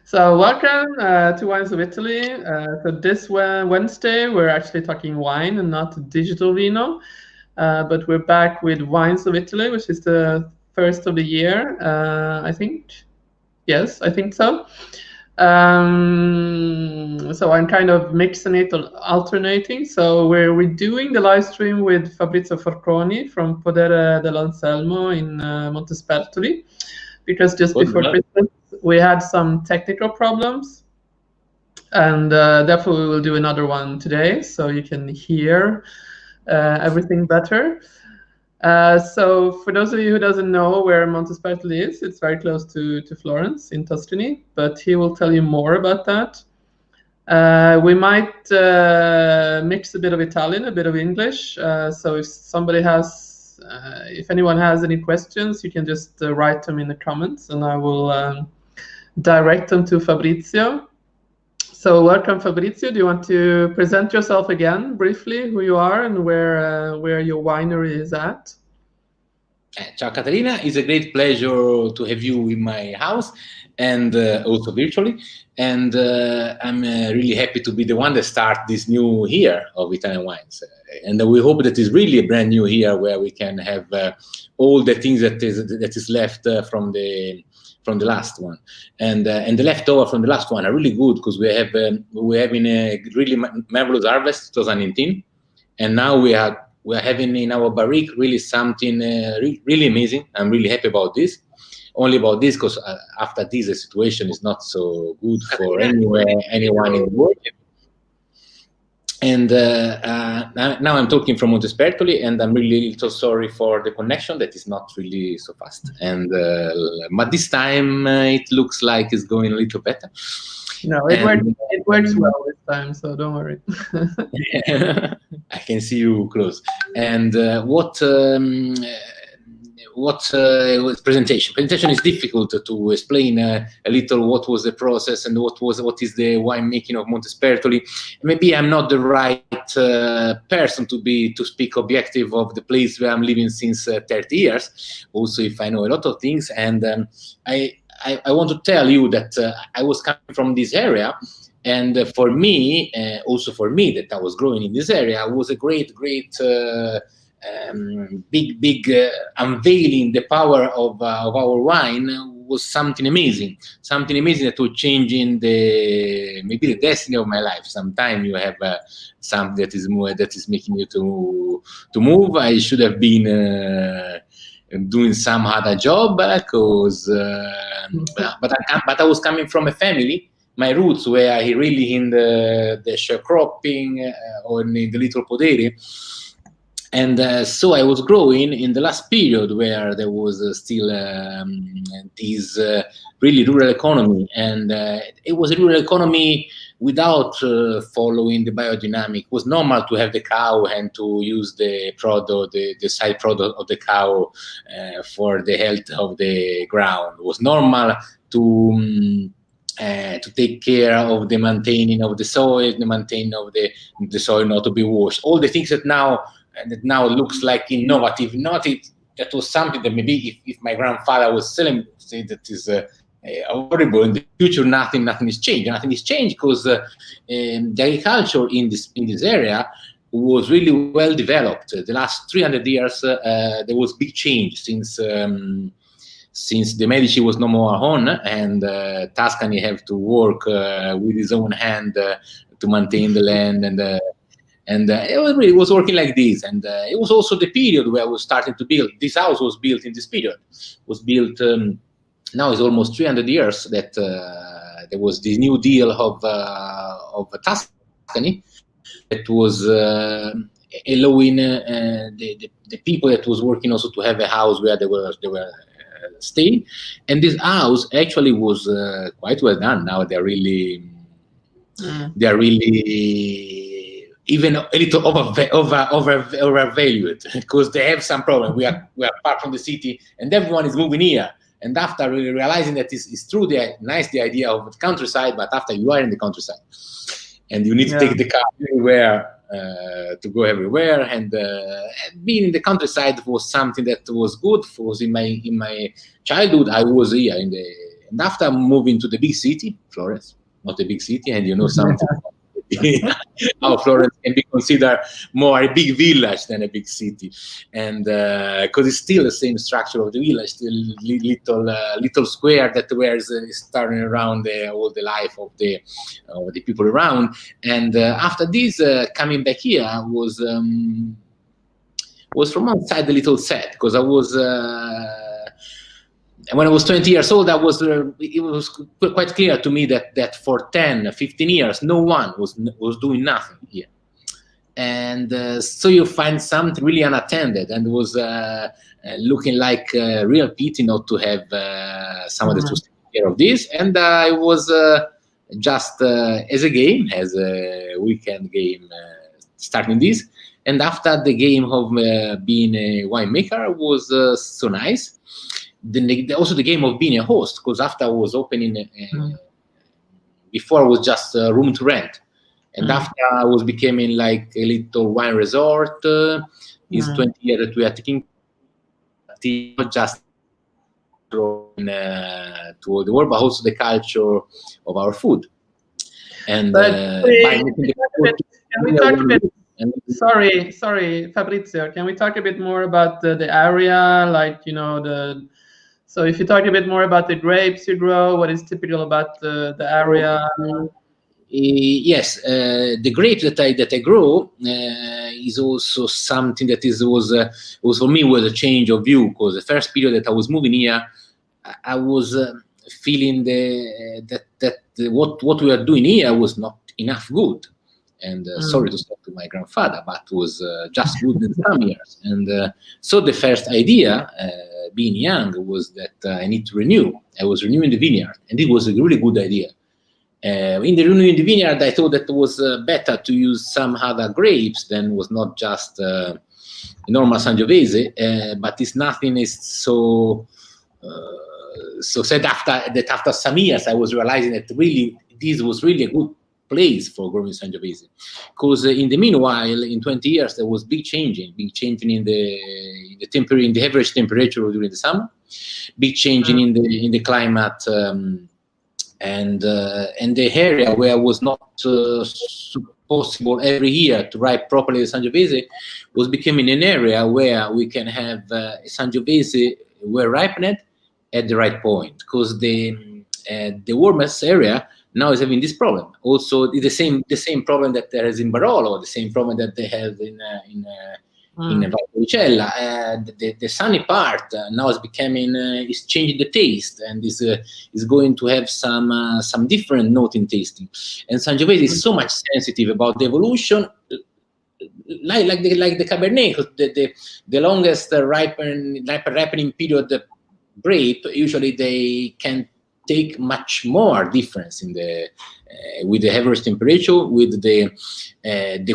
So welcome to Wines of Italy. So this Wednesday, we're actually talking wine and not digital vino. But we're back with Wines of Italy, which is the first of the year, I think. Yes, I think so. So I'm kind of mixing it, alternating. So we're doing the live stream with Fabrizio Forconi from Podere dell'Anselmo in Montespertoli, because just before Christmas we had some technical problems, and therefore we will do another one today, so you can hear everything better. So for those of you who doesn't know where Montespertoli is, it's very close to Florence in Tuscany, but he will tell you more about that. We might mix a bit of Italian, a bit of English. So if anyone has any questions, you can just write them in the comments, and I will direct them to Fabrizio. So welcome, Fabrizio. Do you want to present yourself again briefly, who you are and where your winery is at? Ciao, Caterina. It's a great pleasure to have you in my house, and also virtually. And I'm really happy to be the one that start this new year of Italian wines. And we hope that it's really a brand new year where we can have all the things that is left from the last one, and the leftover from the last one are really good, because we're having a really marvelous harvest 2019, and now we are having in our barrique really something really amazing. I'm really happy about this. Only about this because after this the situation is not so good for anyone in the world. And now I'm talking from Montespertoli, and I'm really so sorry for the connection that is not really so fast. And but this time it looks like it's going a little better. No, it works well this time, so don't worry. I can see you close. And what presentation? Presentation is difficult to explain a little what was the process and what is the winemaking of Montespertoli. Maybe I'm not the right person to speak objective of the place where I'm living since 30 years. Also, if I know a lot of things, and I want to tell you that I was coming from this area, and for me, also for me that I was growing in this area, was a great big unveiling the power of our wine. Was something amazing that was changing maybe the destiny of my life. Sometimes you have something that is making you to move. I should have been doing some other job, because but I was coming from a family. My roots were really in the sharecropping or in the little Podere. And so I was growing in the last period where there was still this really rural economy, and it was a rural economy without following the biodynamic. It was normal to have the cow and to use the product, the side product of the cow for the health of the ground. It was normal to take care of the maintaining of the soil, the maintaining of the soil not to be washed. All the things that now looks like innovative. That was something that maybe if my grandfather was selling, say that is horrible. In the future, nothing is changed. Nothing is changed because the agriculture in this area was really well developed. The last 300 years, there was big change since the Medici was no more on, and Tuscany have to work with his own hand to maintain the land, and it was working like this. And it was also the period where I was starting to build. This house was built in this period. Was built now it's almost 300 years that there was this new deal of Tuscany that was allowing the people that was working also to have a house where they were staying. And this house actually was quite well done. Now they're really even a little overvalued, because they have some problem. We are far from the city, and everyone is moving here. And after realizing that it's true, the idea of the countryside, but after you are in the countryside, and you need to take the car everywhere to go everywhere, and being in the countryside was something that was good. Was in my childhood, I was here in and after moving to the big city, Florence, not a big city, and you know something. How Florence can be considered more a big village than a big city, and because it's still the same structure of the village, still little square that is turning around all the life of the people around. And after this, coming back here was from outside a little sad, because I was. When I was 20 years old, it was quite clear to me that for 10, 15 years, no one was doing nothing here. And so you find something really unattended, and it was looking like a real pity not to have someone that was taking care of this. And I was just as a weekend game, starting this. And after the game of being a winemaker was so nice. Also the game of being a host, because after I was opening, before I was just a room to rent, and after I was becoming like a little wine resort. It's 20 years that we are taking, not just to all the world, but also the culture of our food. And sorry, Fabrizio, can we talk a bit more about the area, like, you know, so if you talk a bit more about the grapes you grow, what is typical about the area? Yes, the grapes that I grow is also something that was for me was a change of view, because the first period that I was moving here, I was feeling that what we are doing here was not enough good. And sorry to talk to my grandfather, but it was just good in some years. And so the first idea, being young, was that I need to renew. I was renewing the vineyard, and it was a really good idea. In the renewing the vineyard, I thought that it was better to use some other grapes than was not just normal Sangiovese, but it's nothing is so said after some years, I was realizing that really this was really a good place for growing Sangiovese, because in the meanwhile, in 20 years, there was big changing in the average temperature during the summer, big changing in the climate, and the area where it was not possible every year to ripe properly the Sangiovese was becoming an area where we can have Sangiovese well ripened at the right point, because the warmest area now is having this problem. Also, the same problem that there is in Barolo, the same problem that they have in Valpolicella. The sunny part now is is changing the taste, and is going to have some different note in tasting. And Sangiovese is so much sensitive about the evolution, like the Cabernet, because the longest ripening period grape, usually they can take much more difference in with the average temperature, with the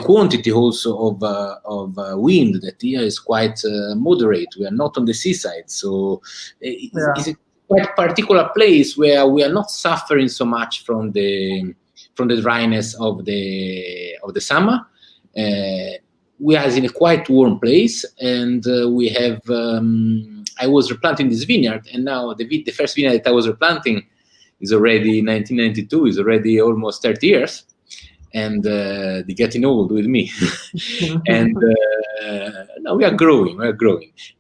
quantity also of wind that here is quite moderate. We are not on the seaside, so it's a quite particular place where we are not suffering so much from the dryness of the summer. We are in a quite warm place, and we have. I was replanting this vineyard, and now the first vineyard that I was replanting is already 1992. Is already almost 30 years, and they're getting old with me. And now we are growing.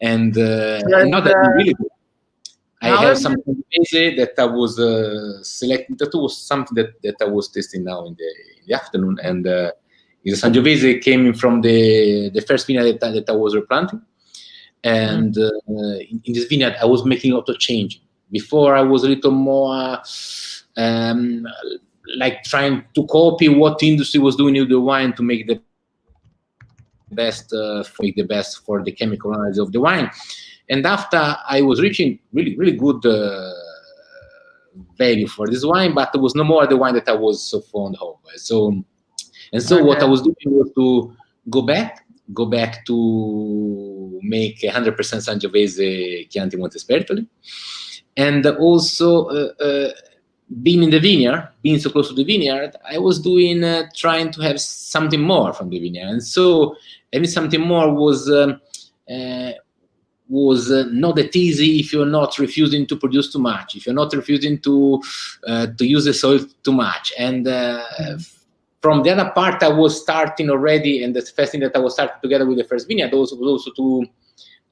And now that we're really good. I have some Sangiovese that I was selecting. That was something that I was tasting now in the afternoon, and the Sangiovese came from the first vineyard that I was replanting. And in this vineyard, I was making a lot of change. Before, I was a little more like trying to copy what the industry was doing with the wine to make the best for the chemical analysis of the wine. And after I was reaching really, really good value for this wine, but it was no more the wine that I was so fond of. So what I was doing was to go back to make 100% Sangiovese Chianti Montespertoli, and also being in the vineyard, being so close to the vineyard, I was trying to have something more from the vineyard, and so having something more was was not that easy if you're not refusing to produce too much, if you're not refusing to use the soil too much. And from the other part, I was starting already, and the first thing that I was starting together with the first vineyard was also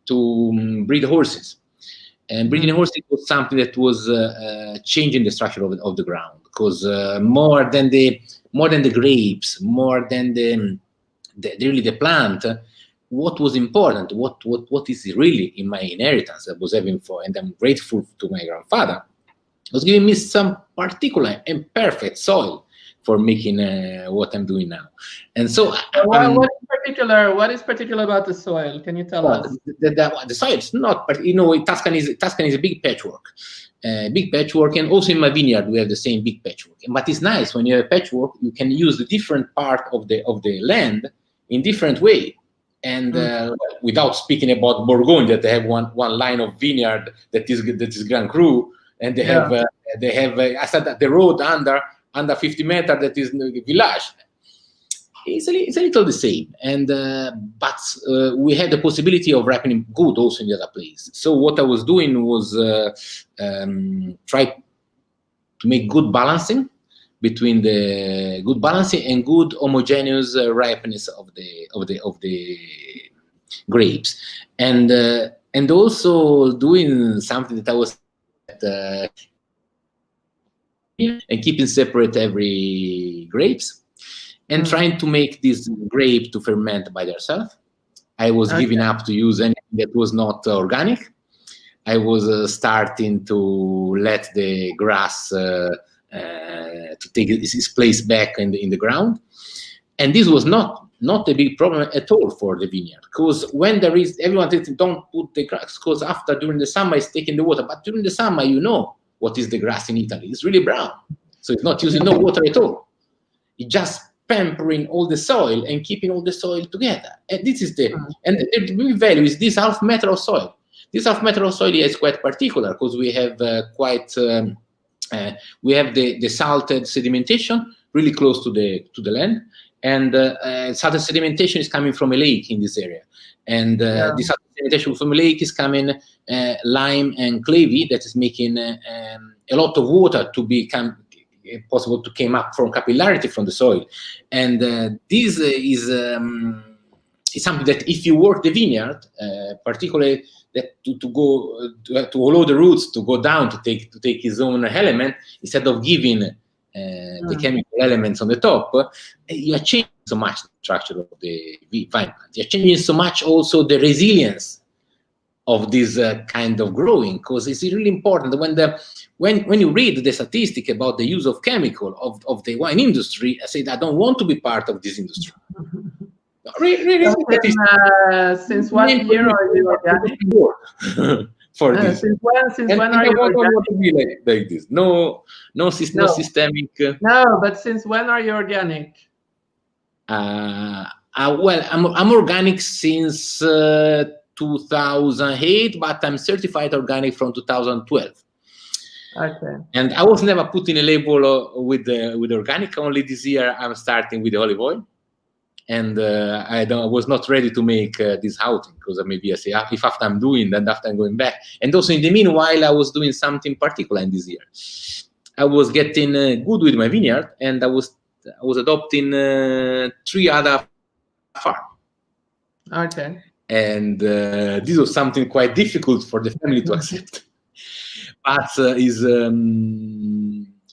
to breed horses. And breeding horses was something that was changing the structure of the ground, because more than the grapes, more than really the plant, what was important, what is really in my inheritance I was having for, and I'm grateful to my grandfather, was giving me some particular and perfect soil for making what I'm doing now. And so what is particular about the soil? Can you tell us? The soil is not, but Tuscany is a big patchwork. And also in my vineyard we have the same big patchwork. But it's nice when you have a patchwork, you can use the different part of the land in different way. And without speaking about Bourgogne, that they have one line of vineyard that is Grand Cru, and they have I said that the road under 50 meters that is the village. It's a little the same, and but we had the possibility of ripening good also in the other place. So what I was doing was try to make good balancing between the good balancing and good homogeneous ripeness of the grapes, and also doing something that I was and keeping separate every grapes, and trying to make this grape to ferment by themselves. I was giving up to use anything that was not organic. I was starting to let the grass to take its place back in the ground, and this was not a big problem at all for the vineyard, because when there is, everyone says don't put the grass, because during the summer it's taking the water, but during the summer what is the grass in Italy? It's really brown, so it's not using no water at all. It's just pampering all the soil and keeping all the soil together. And this is the big value is this half meter of soil. This half meter of soil is quite particular, because we have we have the salted sedimentation really close to the land, and salted sedimentation is coming from a lake in this area, and this salted sedimentation from a lake is coming lime and clavy, that is making a lot of water to become possible to come up from capillarity from the soil. And this is something that if you work the vineyard, particularly that to allow the roots to go down to take his own element, instead of giving the chemical elements on the top, you are changing so much the structure of the vine plant. You are changing so much also the resilience of this kind of growing, because it's really important when you read the statistic about the use of chemical of the wine industry. I said I don't want to be part of this industry. Really, since what year are you organic? For this. Since when are you organic? I don't want to be like this. No systemic. No, but since when are you organic? Well, I'm organic since 2008, but I'm certified organic from 2012. Okay. And I was never put in a label with organic. Only this year I'm starting with the olive oil, and I was not ready to make this outing, because maybe I say if after I'm doing, then after I'm going back. And also in the meanwhile, I was doing something particular in this year. I was getting good with my vineyard, and I was adopting 3 other farms. Okay. And this was something quite difficult for the family to accept. But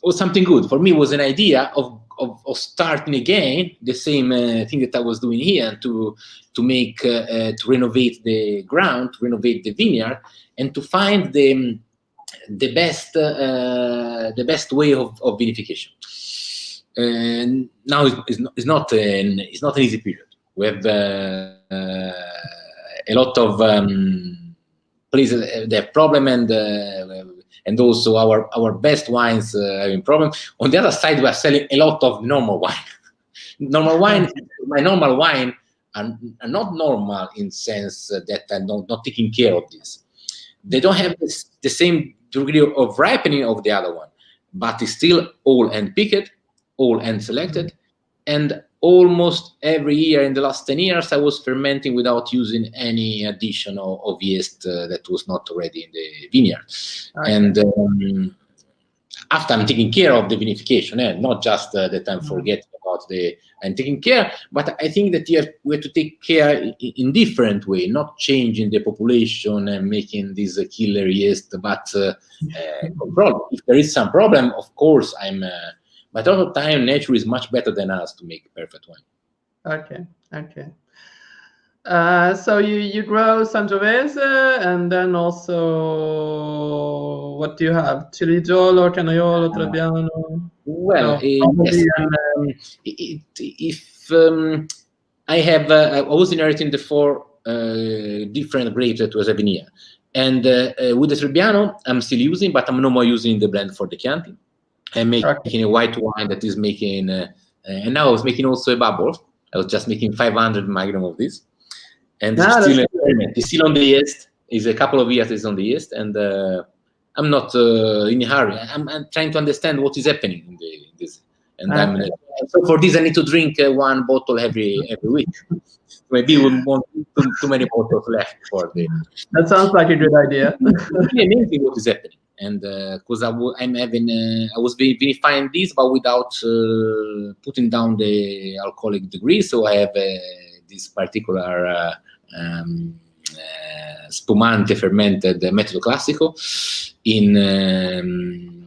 was something good. For me, it was an idea of starting again the same thing that I was doing here, to make to renovate the ground, to renovate the vineyard, and to find the best way of vinification. And now it's not an easy period. We have a lot of places that have problem, and also our best wines having problem. On the other side, we are selling a lot of normal wine. My normal wine are not normal in sense that I'm not taking care of this. They don't have the same degree of ripening of the other one, but it's still all hand picked, all hand selected, and almost every year in the last 10 years, I was fermenting without using any addition of yeast that was not already in the vineyard. Okay. And after I'm taking care of the vinification, not just that I'm forgetting about I'm taking care, but I think that we have to take care in different way, not changing the population and making this a killer yeast, but control. If there is some problem, of course, but all the time, nature is much better than us to make perfect wine. Okay. So you grow Sangiovese, and then also what do you have? Ciligiolo, Canaiolo, Trebbiano? Well, yes. I was inheriting the 4 different grapes that was having here, and with the Trebbiano, I'm still using, but I'm no more using the blend for the Chianti. I'm making a white wine that is making, and now I was making also a bubble. I was just making 500 magnum of this. And it's still on the yeast. It's a couple of years it's on the yeast, and I'm not in a hurry. I'm trying to understand what is happening in this. And so for this, I need to drink 1 bottle every week. Maybe we won't too many bottles left for the. That sounds like a good idea. It's really amazing what is happening, and because I was vinifying this, but without putting down the alcoholic degree. So I have this particular spumante fermented metodo classico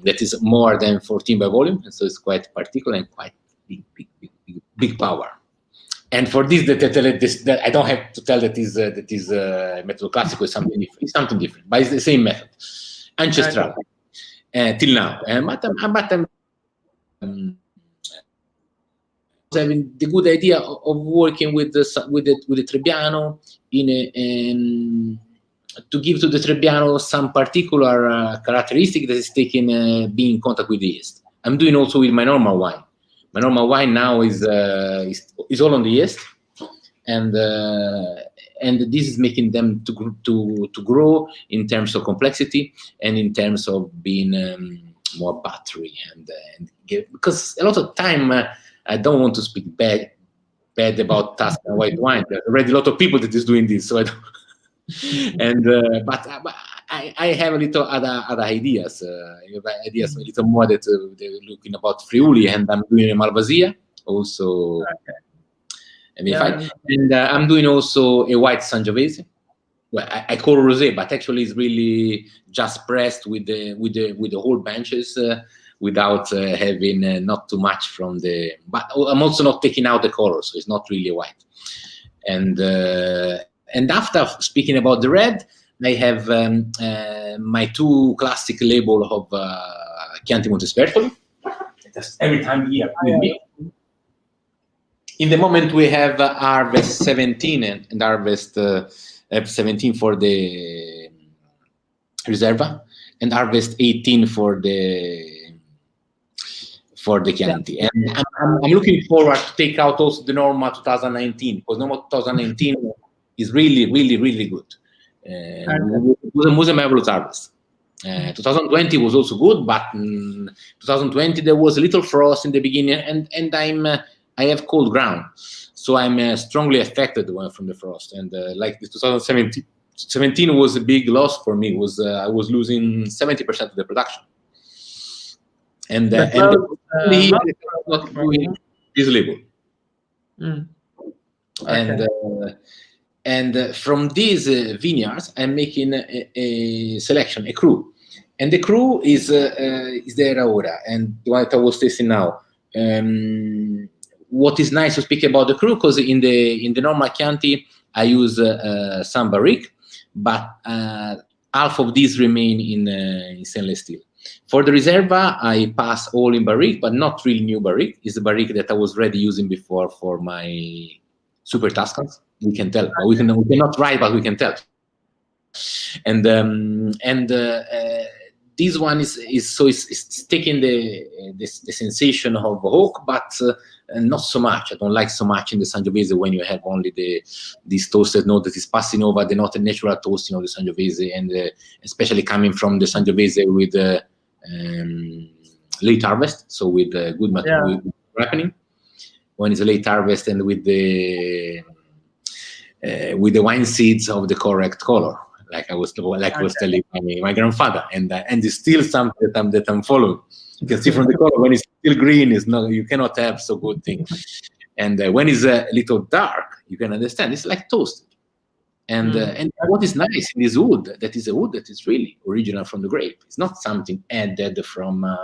that is more than 14 by volume, and so it's quite particular and quite big power. And for this, that I don't have to tell that is metodo classico is something different. It's something different, but it's the same method, ancestral, till now. But I'm having the good idea of working with the Trebbiano to give to the Trebbiano some particular characteristic that is taking being in contact with the yeast. I'm doing also with my normal wine. My normal wine now is all on the yeast, and this is making them to grow in terms of complexity and in terms of being more buttery and because a lot of time. I don't want to speak bad about Tuscany white wine. There are already a lot of people that is doing this, so I don't. And but I have a little other ideas. Ideas a little more that they're looking about Friuli, and I'm doing a Malvasia also. And I'm doing also a white Sangiovese. Well, I call it rosé, but actually it's really just pressed with the whole benches. Without having not too much from the, but I'm also not taking out the color, so it's not really white. And after speaking about the red, I have my 2 classic label of Chianti Montespertoli. That's every time here with me. In the moment we have Harvest 17 and Harvest 17 for the Riserva, and Harvest 18 for the Chianti. And I'm looking forward to take out also the normal 2019, because normal 2019 is really, really, really good. It was a marvelous harvest. 2020 was also good, but 2020 there was a little frost in the beginning, and I have cold ground, so I'm strongly affected from the frost. And like the 2017 was a big loss for me. I was losing 70% of the production. And not doing this label. And from these vineyards, I'm making a selection, a cru, and the cru is the Aura, and what I was tasting now. What is nice to speak about the cru, because in the normal Chianti I use some barrique, but half of these remain in stainless steel. For the Riserva, I pass all in barrique, but not really new barrique. It's a barrique that I was already using before for my Super Tuscans. We can tell, but we cannot write, but we can tell. And this one is taking the sensation of oak, but not so much. I don't like so much in the Sangiovese when you have only this toasted note that is passing over the not a natural toasting of the Sangiovese, and especially coming from the Sangiovese with late harvest, so with good ripening. when it's a late harvest, and with the wine seeds of the correct color, like I was telling my grandfather, and it's still something that I'm following. You can see from the color, when it's still green, you cannot have so good thing. And when it's a little dark, you can understand it's like toasted. And what is nice in this wood, that is a wood that is really original from the grape. It's not something added from a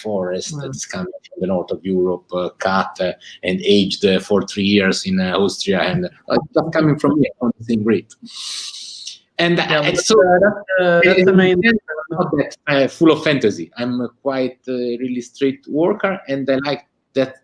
forest that's coming from the north of Europe, cut and aged for 3 years in Austria, and it's not coming from here, from the same grape. And that's the main. Not that full of fantasy. I'm quite really straight worker, and I like that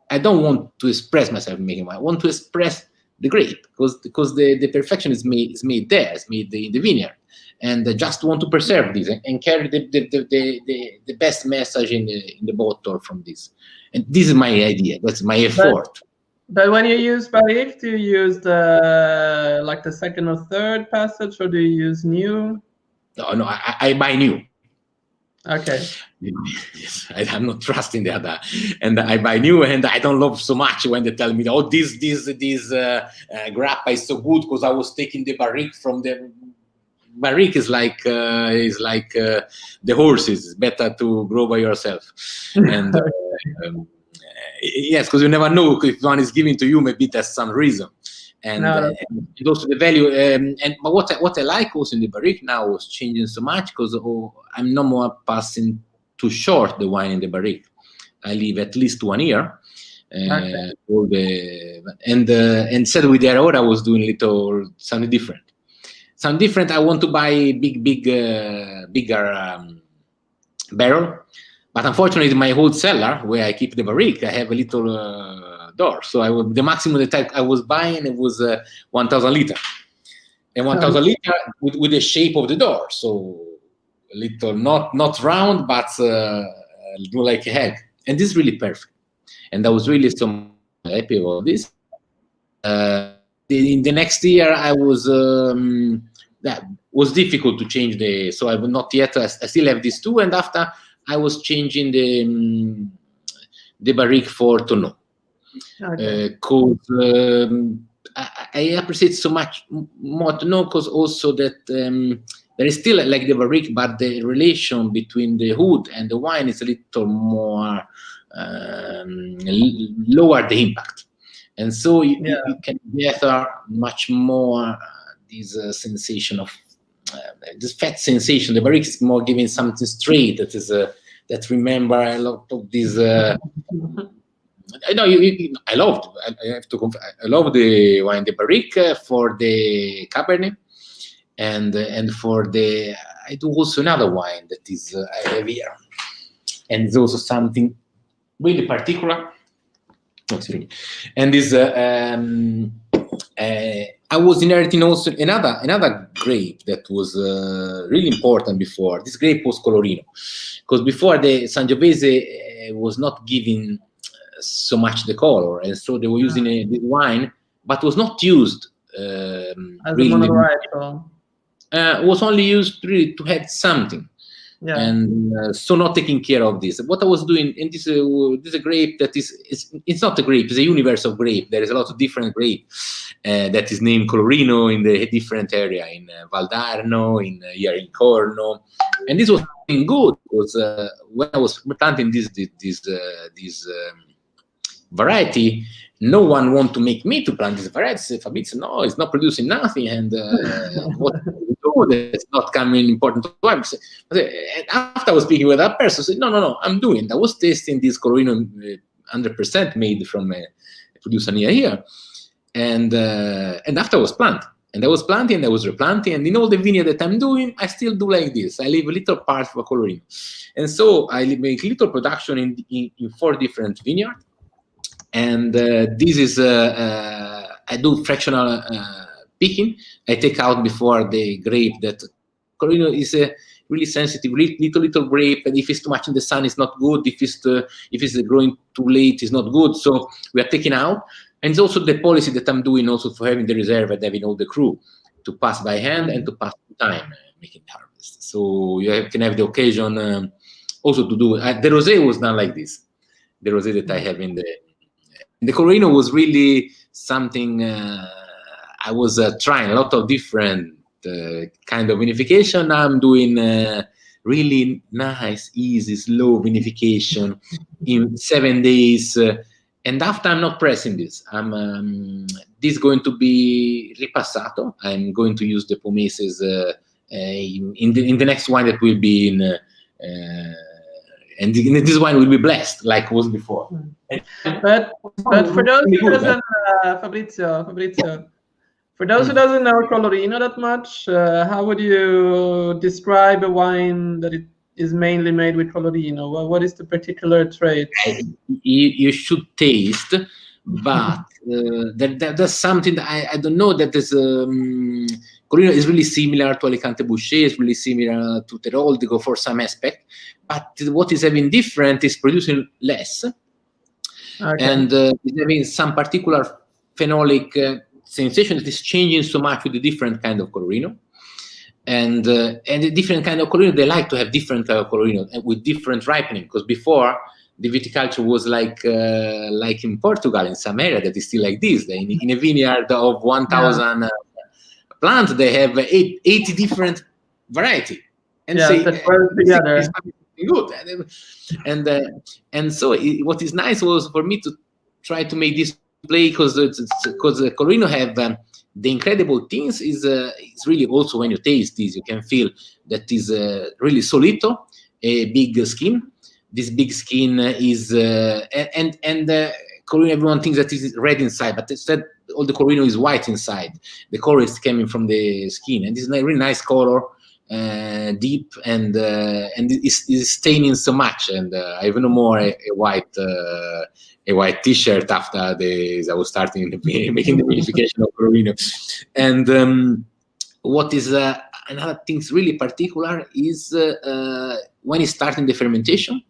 I don't want to express myself making wine. I want to express the grape, because the perfection is made there, it's made in the vineyard, and I just want to preserve this and carry the best message in the bottle from this. And this is my idea. That's my effort. But when you use barrique, do you use the second or third passage, or do you use new? No, I buy new. Okay. Yes, I'm not trusting the other, and I buy new, and I don't love so much when they tell me, "Oh, this grappa is so good because I was taking the barrique from the barrique." Is like the horses. It's better to grow by yourself, and yes, because you never know if one is giving to you. Maybe there's some reason. And also the value, but what I like also in the barrique now is changing so much, because I'm no more passing too short the wine in the barrique. I leave at least 1 year. And instead with the Aurora, I was doing something different. I want to buy bigger barrel, but unfortunately, my whole cellar where I keep the barrique, I have a little door. So the maximum that I was buying, it was 1,000 liter, and 1,000 liter with the shape of the door, so a little not round, but like a egg. And this is really perfect. And I was really so happy about this. In the next year, I was that was difficult to change so I would not yet. I still have these two, and after I was changing the barrique for tonneau. Because I appreciate so much more to know, because also that there is still like the barrique, but the relation between the wood and the wine is a little more lower the impact, and so you can gather much more this sensation of this fat sensation. The barrique is more giving something straight that remember a lot of this. I know I have to confess, I love the wine de barrique for the Cabernet, and for I do also another wine that is I have here, and it's also something really particular. And this I was inheriting also another grape that was really important before. This grape was Colorino, because before the Sangiovese was not giving so much the color, and so they were using this wine, but was not used as really a monovarietal. Was only used really to add something, and so not taking care of this. What I was doing, and this is a grape that it's not a grape, it's a universe of grape. There is a lot of different grape that is named Colorino in the different area, in Valdarno, here in Corno, and this was good, because when I was planting this variety, no one want to make me to plant this variety. Fabrizio, no, it's not producing nothing, and what we do, that's not coming important to us. And after I was speaking with that person, I said, no, I'm doing. I was tasting this Colorino 100% made from a producer near here, and after I was planting. And I was planting, and I was replanting, and in all the vineyard that I'm doing, I still do like this. I leave a little part for Colorino, and so I make little production in 4 different vineyards. And this is I do fractional picking. I take out before the grape. That Colorino is a really sensitive little grape, and if it's too much in the sun, it's not good. If it's growing too late, it's not good. So we are taking out. And it's also the policy that I'm doing also for having the reserve and having all the crew to pass by hand and to pass time making the harvest. So you can have the occasion also to do the rosé was done like this. The rosé that I have in the the Colorino was really something I was trying a lot of different kind of vinification. I'm doing really nice, easy, slow vinification in 7 days. And after, I'm not pressing this. This is going to be ripassato. I'm going to use the pomeses in the next wine that will be in, and this wine will be blessed like it was before. But for those who doesn't, Fabrizio, for those who doesn't know Colorino that much, how would you describe a wine that it is mainly made with Colorino? Well, what is the particular trait? You should taste, but there's something that I don't know, that is Colorino is really similar to Alicante Boucher, is really similar to Teroldico for some aspect, but what is having different is producing less, and is having some particular phenolic sensation that is changing so much with the different kind of Colorino. And the different kind of Colorino, they like to have different kind of Colorino with different ripening, because before the viticulture was like in Portugal, in some area that is still like this. In a vineyard of 1,000 plants, they have 80 different variety, and say together. Good. And so what is nice was for me to try to make this play, because Colorino have the incredible things is really also when you taste this, you can feel that is really solito, a big skin. This big skin is and Colorino, everyone thinks that is red inside, but instead all the Colorino is white inside. The color is coming from the skin, and it's a really nice color, deep, and is staining so much. And I have no more a white T-shirt after I was starting making the vinification of Colorino. And what is another thing really particular is when it's starting the fermentation,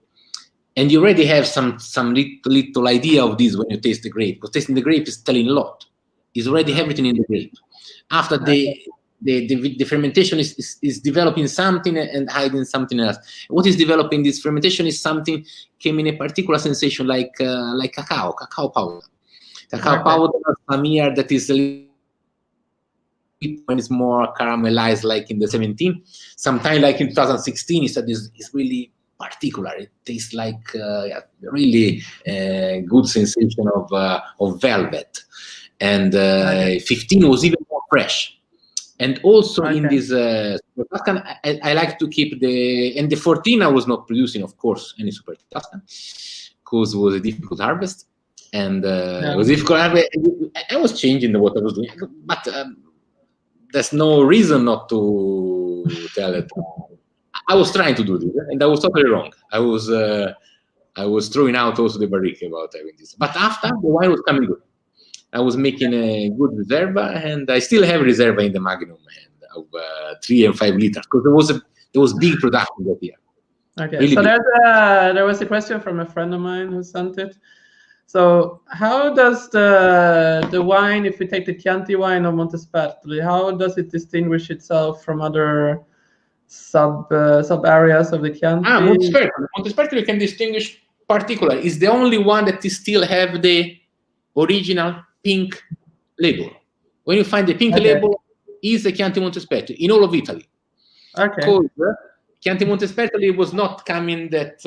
and you already have some little idea of this when you taste the grape, because tasting the grape is telling a lot. It's already everything in the grape. After the fermentation is developing something and hiding something else. What is developing this fermentation is something came in a particular sensation like cacao powder. Cacao powder, some year that is a little when it's more caramelized, like in the 17. Sometimes, like in 2016, it's really particular. It tastes like really good sensation of velvet. And 15 was even more fresh. And also in this Tuscan, I like to keep the 14 I was not producing, of course, any Super Tuscan, because it was a difficult harvest. And it was difficult harvest. I was changing what I was doing, but there's no reason not to tell it. I was trying to do this, and I was totally wrong. I was throwing out also the barrique about having this. But after, the wine was coming good. I was making a good reserva, and I still have reserva in the Magnum of 3 and 5 liters, because there was big production that year. Okay, really so there was a question from a friend of mine who sent it. So how does the wine, if we take the Chianti wine of Montespertoli, how does it distinguish itself from other sub areas of the Chianti? Montespertoli can distinguish particular. It's the only one that still have the original pink label. When you find the pink label, is the Chianti Montespertoli in all of Italy. Because Chianti Montespertoli was not coming that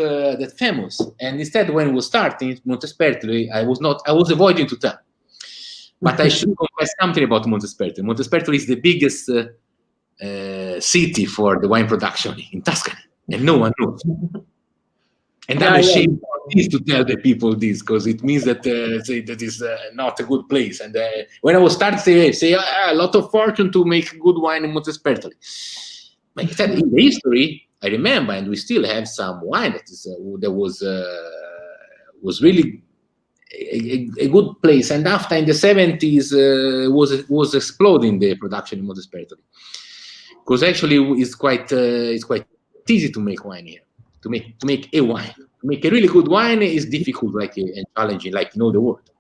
famous, and instead when we was starting Montespertoli, I was avoiding to tell. But I should confess something about Montespertoli. Montespertoli is the biggest city for the wine production in Tuscany, and no one knows. And I'm ashamed to tell the people this, because it means that that is not a good place. And when I was starting, say a lot of fortune to make good wine in Montespertoli. But in the history, I remember, and we still have some wine that was really a good place. And after, in the 70s, was exploding the production in Montespertoli, because actually it's quite easy to make wine here. To make a wine, to make a really good wine is difficult, and challenging, like in all the world.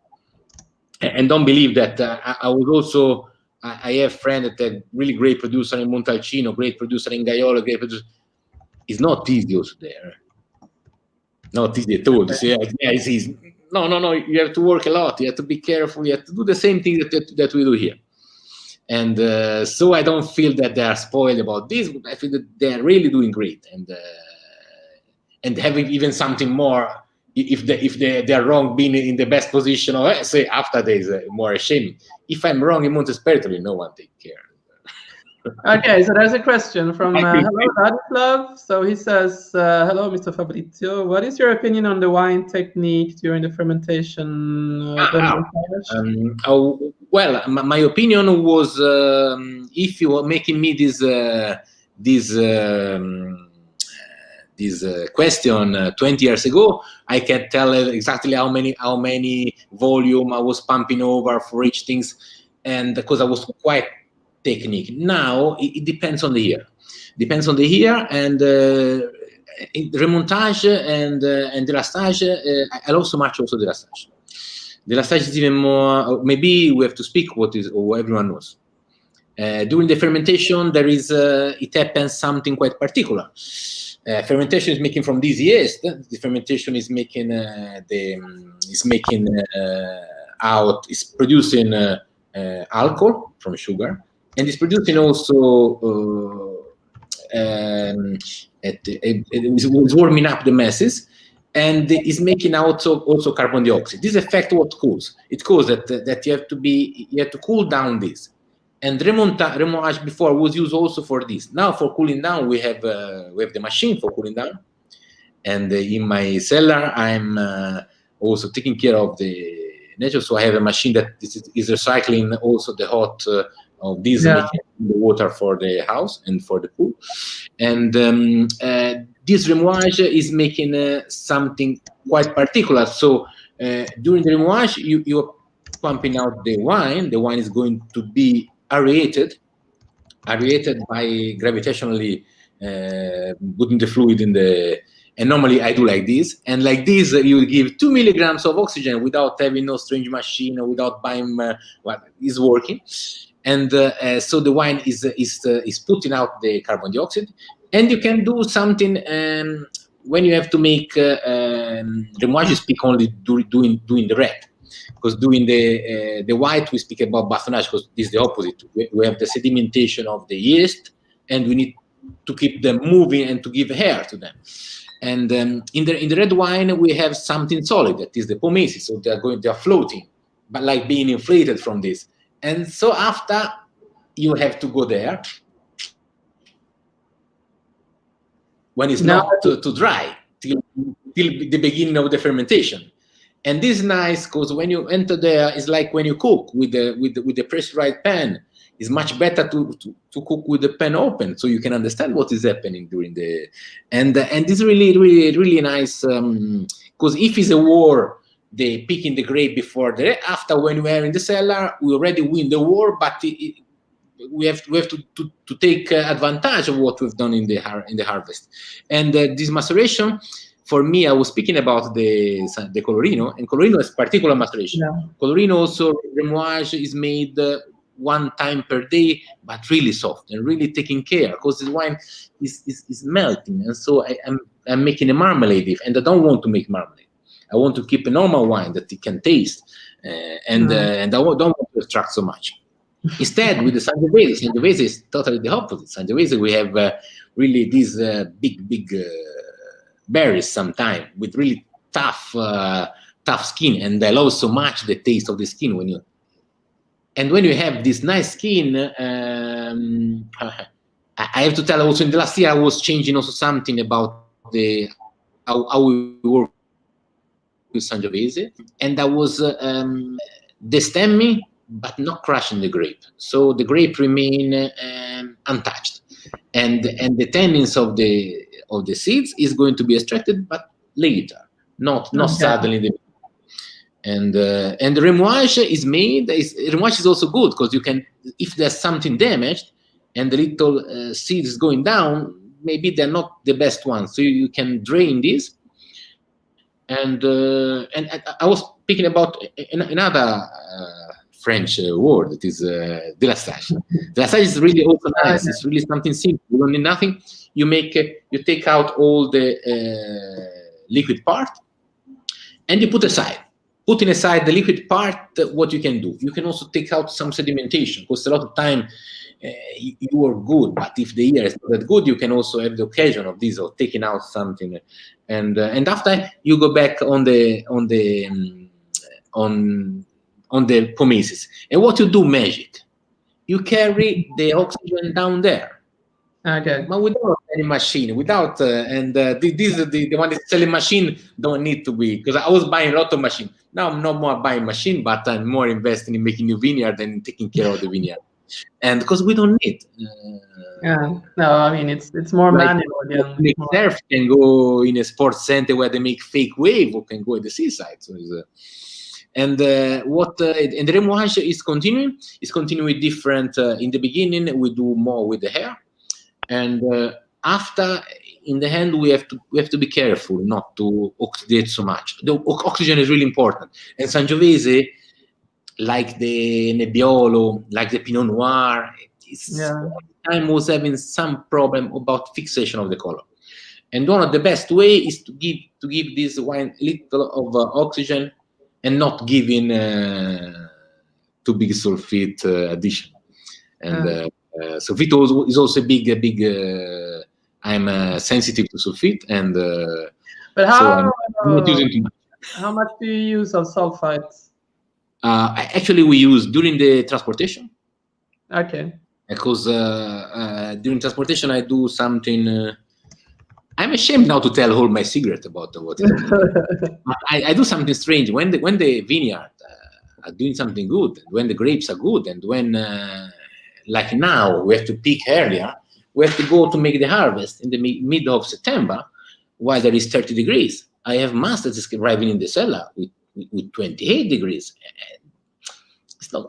And don't believe that. I have friends that are really great producer in Montalcino, great producer in Gaiolo, great producer. It's not easy also there. Not easy at all. It's no, you have to work a lot, you have to be careful, you have to do the same thing that we do here. And so I don't feel that they are spoiled about this, but I feel that they are really doing great, and having even something more, if they are wrong, being in the best position, or say after days, more ashamed. If I'm wrong in Montespertoli, no one take care. Okay, so there's a question from hello Ladislav. So he says, hello Mr. Fabrizio, what is your opinion on the wine technique during the fermentation? Well, my opinion was, if you were making me this question 20 years ago, I can tell exactly how many volume I was pumping over for each things, and because I was quite technique. Now it depends on the year. Depends on the year, and remontage and délestage. I love so much also délestage. Délestage is even more. Maybe we have to speak what everyone knows. During the fermentation, there is it happens something quite particular. Fermentation is making from this yeast. The fermentation is making is producing alcohol from sugar, and it's producing also it's warming up the masses, and is making also carbon dioxide. This effect what causes? It causes that you have to cool down this. And remontage before was used also for this. Now for cooling down, we have the machine for cooling down, and in my cellar I'm also taking care of the nature. So I have a machine that is recycling also the hot of this, making the water for the house and for the pool. And this remoage is making something quite particular. So during the remoage, you are pumping out the wine. The wine is going to be aerated by gravitationally putting the fluid in the. And normally I do like this, and like this you give 2 milligrams of oxygen without having no strange machine or without buying what is working, and so the wine is putting out the carbon dioxide, and you can do something when you have to make remoage. You speak only doing the red, because doing the white we speak about bâtonnage, because this is the opposite. We have the sedimentation of the yeast, and we need to keep them moving and to give air to them. And in the red wine, we have something solid, that is the pomaces. So they are floating, but like being inflated from this. And so after, you have to go there when it's not too dry till the beginning of the fermentation. And this is nice because when you enter there, it's like when you cook with the pressurized pan. It's much better to cook with the pan open, so you can understand what is happening during the. And this is really nice, because if it's a war, they picking the grape before after, when we are in the cellar, we already win the war, but we have to take advantage of what we've done in the harvest. And this maceration, for me, I was speaking about the Colorino, and Colorino is particular maceration. Yeah. Colorino also remoage is made 1 time per day, but really soft and really taking care, because the wine is melting, and so I'm making a marmalade, and I don't want to make marmalade. I want to keep a normal wine that it can taste, and I don't want to extract so much. Instead, with the Sangiovese is totally the opposite. Sangiovese, we have really these big berries sometimes with really tough skin, and I love so much the taste of the skin when you have this nice skin. I have to tell also, in the last year I was changing also something about how we work with Sangiovese, and I was destemming but not crushing the grape, so the grape remain untouched, and the tannins of the seeds is going to be extracted, but later, not suddenly. And the remoage is made. Remoage is also good because you can, if there's something damaged and the little seed is going down, maybe they're not the best ones, so you can drain this. And I was speaking about another French word, that is délestage. Délestage is really also nice. It's really something simple. You don't need nothing. You take out all the liquid part, and you put aside. putting aside the liquid part, what you can do, you can also take out some sedimentation, because a lot of time you are good, but if the year is not that good, you can also have the occasion of this, or taking out something, and after you go back on the pomaces. And what you do, magic, you carry the oxygen down there. Okay. But without any machine, without this the one that's selling machine don't need to be, because I was buying a lot of machine. Now I'm not more buying machine, but I'm more investing in making new vineyard and taking care of the vineyard. And because we don't need. Yeah. No, I mean it's more like, manual. Like surf can go in a sports center where they make fake wave, or can go at the seaside. So and the remouage is continuing. It's continuing different. In the beginning, we do more with the hair. And after, in the end, we have to be careful not to oxidate so much. The oxygen is really important. And Sangiovese, like the Nebbiolo, like the Pinot Noir, time was having some problem about fixation of the color. And one of the best way is to give this wine little of oxygen, and not giving too big sulfate addition. And sulfate is also a big. I'm sensitive to sulfate, and but how? So I'm not using too much. How much do you use of sulfites? Actually, we use during the transportation. Okay. Because during transportation, I do something. I'm ashamed now to tell all my secret about what I do something strange when the vineyard are doing something good, when the grapes are good, and when like now we have to pick earlier, we have to go to make the harvest in the mid of September while there is 30 degrees. I have masters arriving in the cellar with 28 degrees.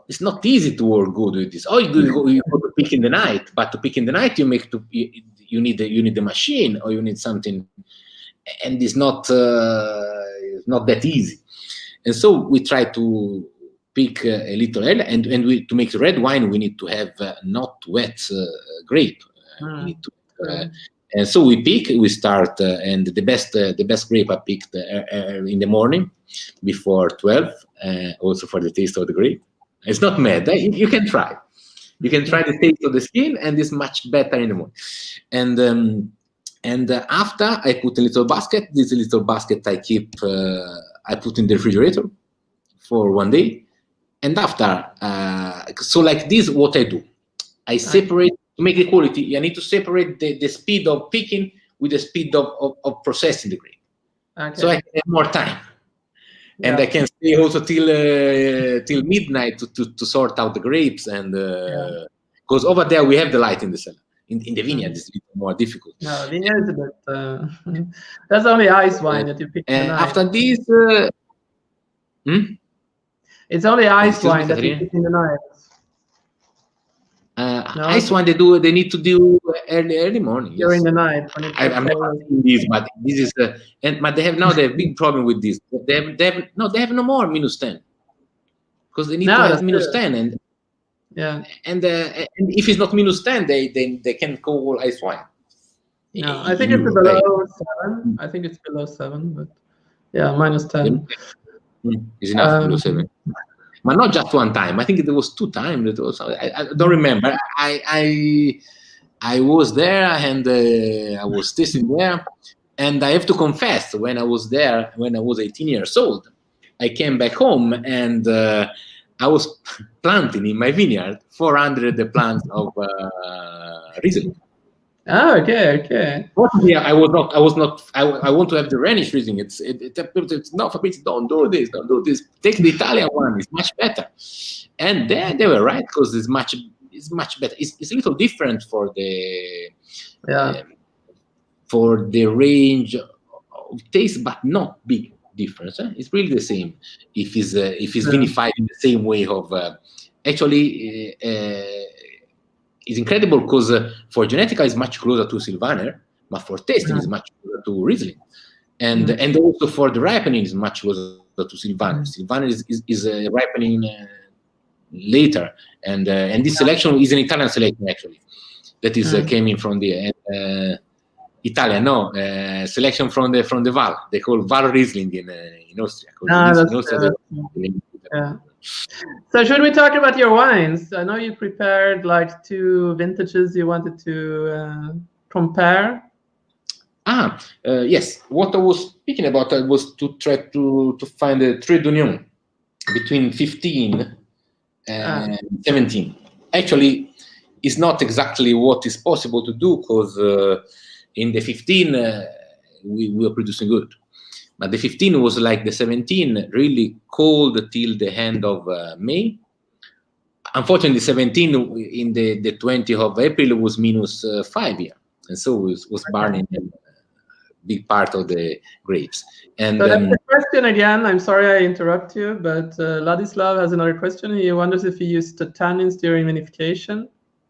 It's not easy to work good with this. Oh, you go to pick in the night, but to pick in the night you need the machine, or you need something, and it's not that easy. And so we try to pick a little early, and to make the red wine we need to have not wet grape. We need to, and so we start, and the best grape I picked in the morning before 12, also for the taste of the grape. It's not mad. You can try. You can try the taste of the skin, and it's much better in the morning. And after, I put a little basket. This little basket I keep. I put in the refrigerator for 1 day. And after, so like this, what I do, I separate to make the quality. I need to separate the speed of picking with the speed of processing the grape. Okay. So I can have more time. And I can stay also till midnight to sort out the grapes, and because over there we have the light in the cellar. In the vineyard, it's a bit more difficult. No, vineyard is a bit. That's only ice wine that you pick in the night. After this, it's only ice wine that you pick in the night. Ice wine they need to do early morning. During the night. I'm not doing this, but this is but they have big problem with this. They have no more -10, because they need to have -10, and and if it's not -10, they can call ice wine. No, I think it's below 7. I think it's below 7, but -10 is enough. Below 7. But not just one time. I think there was 2 times. I don't remember. I was there, and I was tasting there. And I have to confess, when I was there, when I was 18 years old, I came back home, and I was planting in my vineyard 400 plants of Riesling. Oh, okay. I want to have the Rhenish Riesling. It's no, Fabrizio, don't do this. Take the Italian one. It's much better. And they were right, because it's much better. It's a little different for the range of taste, but not big difference. It's really the same. If it's vinified in the same way of actually. It's incredible, because for genetica it's much closer to Sylvaner, but for tasting it's much closer to Riesling, and also for the ripening is much closer to Sylvaner. Sylvaner is ripening later, and this selection is an Italian selection actually, that is came in from there. And Italian, no, selection from the Val. They call Val Riesling in Austria. That's in Austria, yeah. So should we talk about your wines? I know you prepared like 2 vintages you wanted to compare. Yes. What I was speaking about was to try to find a trade union between 15 and 17. Actually, it's not exactly what is possible to do, because in the 15 we were producing good, but the 15 was like the 17, really cold till the end of May. Unfortunately, 17 in the 20th of April was -5 here, and so it was burning a big part of the grapes. And so that's the question again. I'm sorry I interrupt you, but Ladislav has another question. He wonders if you used the tannins during vinification.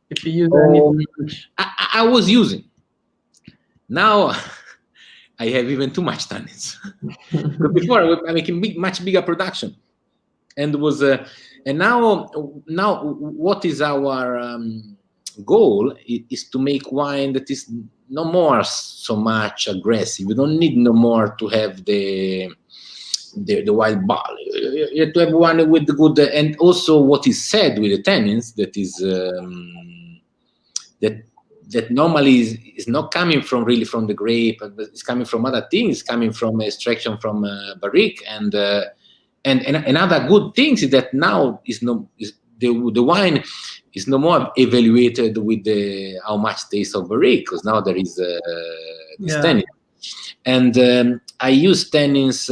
If you use any. I was using. Now I have even too much tannins. Before I was making much bigger production, and was and now what is our goal is to make wine that is no more so much aggressive. You don't need no more to have the wild barley. You have to have one with the good, and also what is said with the tannins, that is that normally is not coming from really from the grape, but it's coming from other things, coming from extraction from barrique, and another good thing is that now the wine is no more evaluated with how much taste of barrique, because now there is this tannin. And I use tannins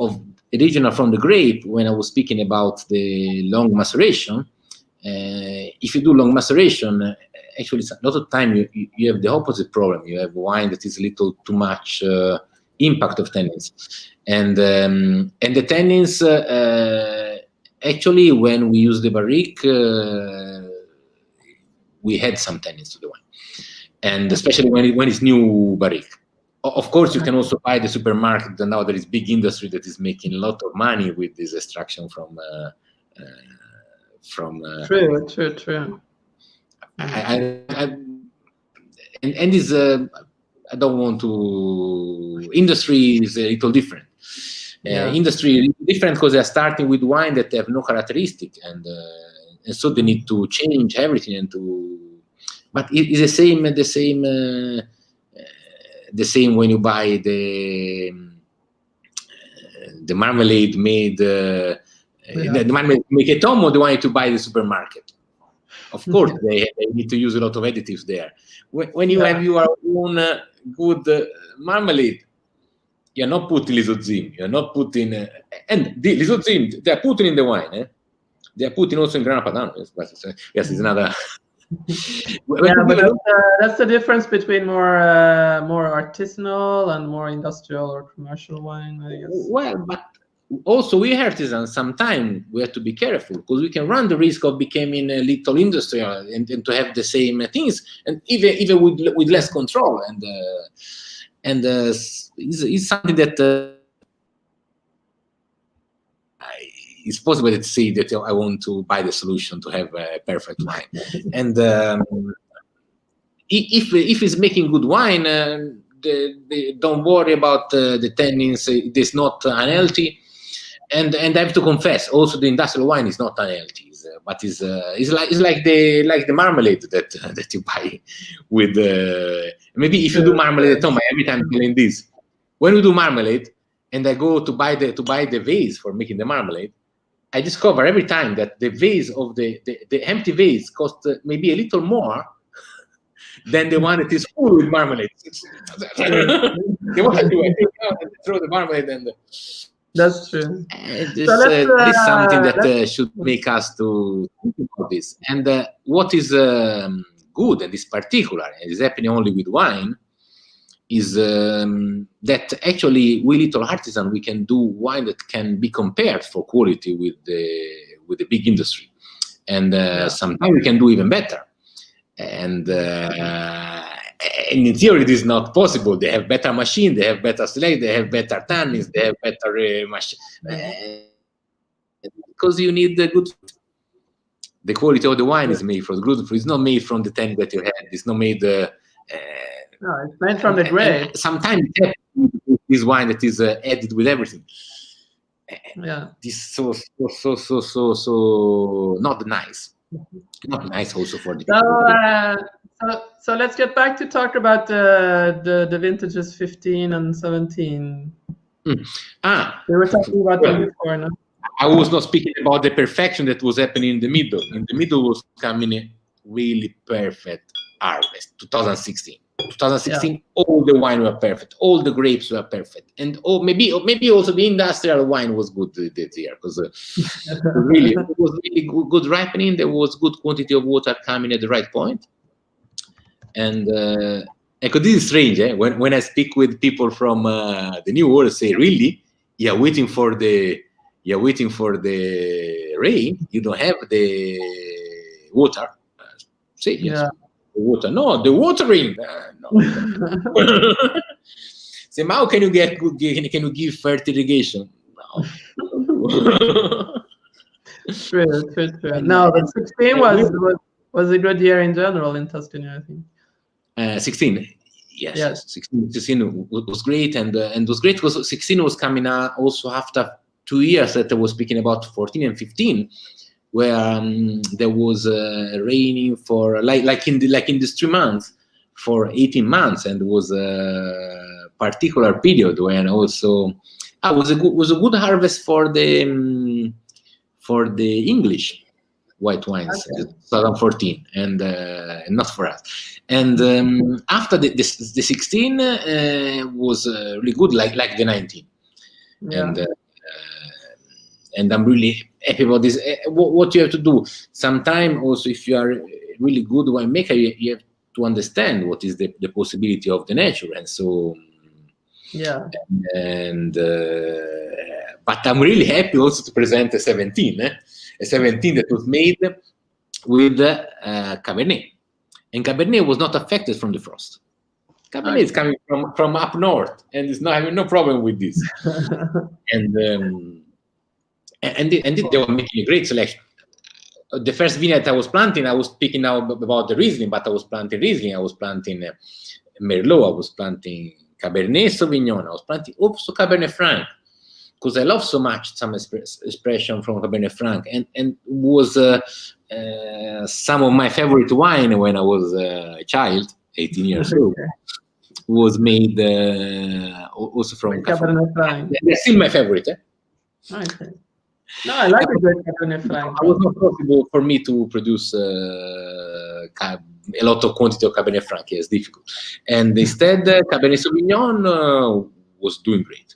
of original from the grape when I was speaking about the long maceration. If you do long maceration, actually a lot of time you have the opposite problem. You have wine that is a little too much impact of tannins, and the tannins actually, when we use the barrique, we had some tannins to the wine, and especially when it's new barrique. Of course, you can also buy the supermarket, and now there is big industry that is making a lot of money with this extraction from. True. And this I don't want to. Industry is a little different. Industry is different because they are starting with wine that have no characteristic, and so they need to change everything and to. But it's the same when you buy the marmalade made. The marmalade make a tomo, the one to buy the supermarket. Of course, they need to use a lot of additives there. When you have your own good marmalade, you're not putting lisozim. You're not putting, and the lisozim they are putting in the wine. They are putting also in Grana Padano. Yes, it's another. But that's the difference between more artisanal and more industrial or commercial wine, I guess. Well, but also we artisans sometimes we have to be careful, because we can run the risk of becoming a little industrial and to have the same things, and even with less control, and it's something that it's possible to say that I want to buy the solution to have a perfect wine, and if it's making good wine, don't worry about the tannins. It is not unhealthy. And I have to confess, also the industrial wine is not unhealthy, but it's like the marmalade that you buy with. Maybe if you do marmalade at home, every time I'm telling this, when we do marmalade, and I go to buy the vase for making the marmalade, I discover every time that the vase of the empty vase costs maybe a little more than the one that is full with marmalade. They want to throw the marmalade and. That's true. This is something that should make us to think about this. And what is good, and is particular, and is happening only with wine, is that actually we little artisan, we can do wine that can be compared for quality with the big industry, and sometimes we can do even better. And in theory, this is not possible. They have better machine, they have better select, they have better tannins, they have better machine. Because you need the good. The quality of the wine is made from the good fruit. It's not made from the tannin that you had. It's not made. No, it's made from the grape. Sometimes this wine that is added with everything. Yeah. This so not nice. Not nice also for the people. So let's get back to talk about the vintages 15 and 17. We were talking about them before, no? I was not speaking about the perfection that was happening in the middle. In the middle was coming a really perfect harvest, 2016. 2016, all the wine were perfect, all the grapes were perfect, and maybe also the industrial wine was good this year, because really it was really good ripening. There was good quantity of water coming at the right point, and because this is strange, when I speak with people from the New World, say, really, you're waiting for the rain, you don't have the water. Say yes. Yeah. The water, no, the watering. No. So how can you give fertile irrigation? No. True. No, but 16 was a good year in general in Tuscany, I think. 16, yes. 16 was great, and was great because 16 was coming out also after 2 years that I was speaking about, 14 and 15. Where there was raining for like in these 3 months for 18 months, and was a particular period when also was a good harvest for the English white wines, 2014, and not for us. And after the 16 was really good, like the 19, and I'm really happy about this. What you have to do, sometimes also, if you are a really good winemaker, you have to understand what is the possibility of the nature, and so but I'm really happy also to present a 17 that was made with Cabernet, and Cabernet was not affected from the frost. Cabernet is coming from up north, and it's not having no problem with this. And they were making a great selection. The first vineyard I was planting, I was speaking now about the Riesling, but I was planting Riesling, I was planting Merlot, I was planting Cabernet Sauvignon, I was planting also Cabernet Franc, because I love so much some expression from Cabernet Franc, and was some of my favorite wine when I was a child, 18 years old, was made also from Cabernet Franc. They're still my favorite. Okay. No, I like a good Cabernet Franc. It was not possible for me to produce a lot of quantity of Cabernet Franc. It's difficult. And instead, Cabernet Sauvignon was doing great.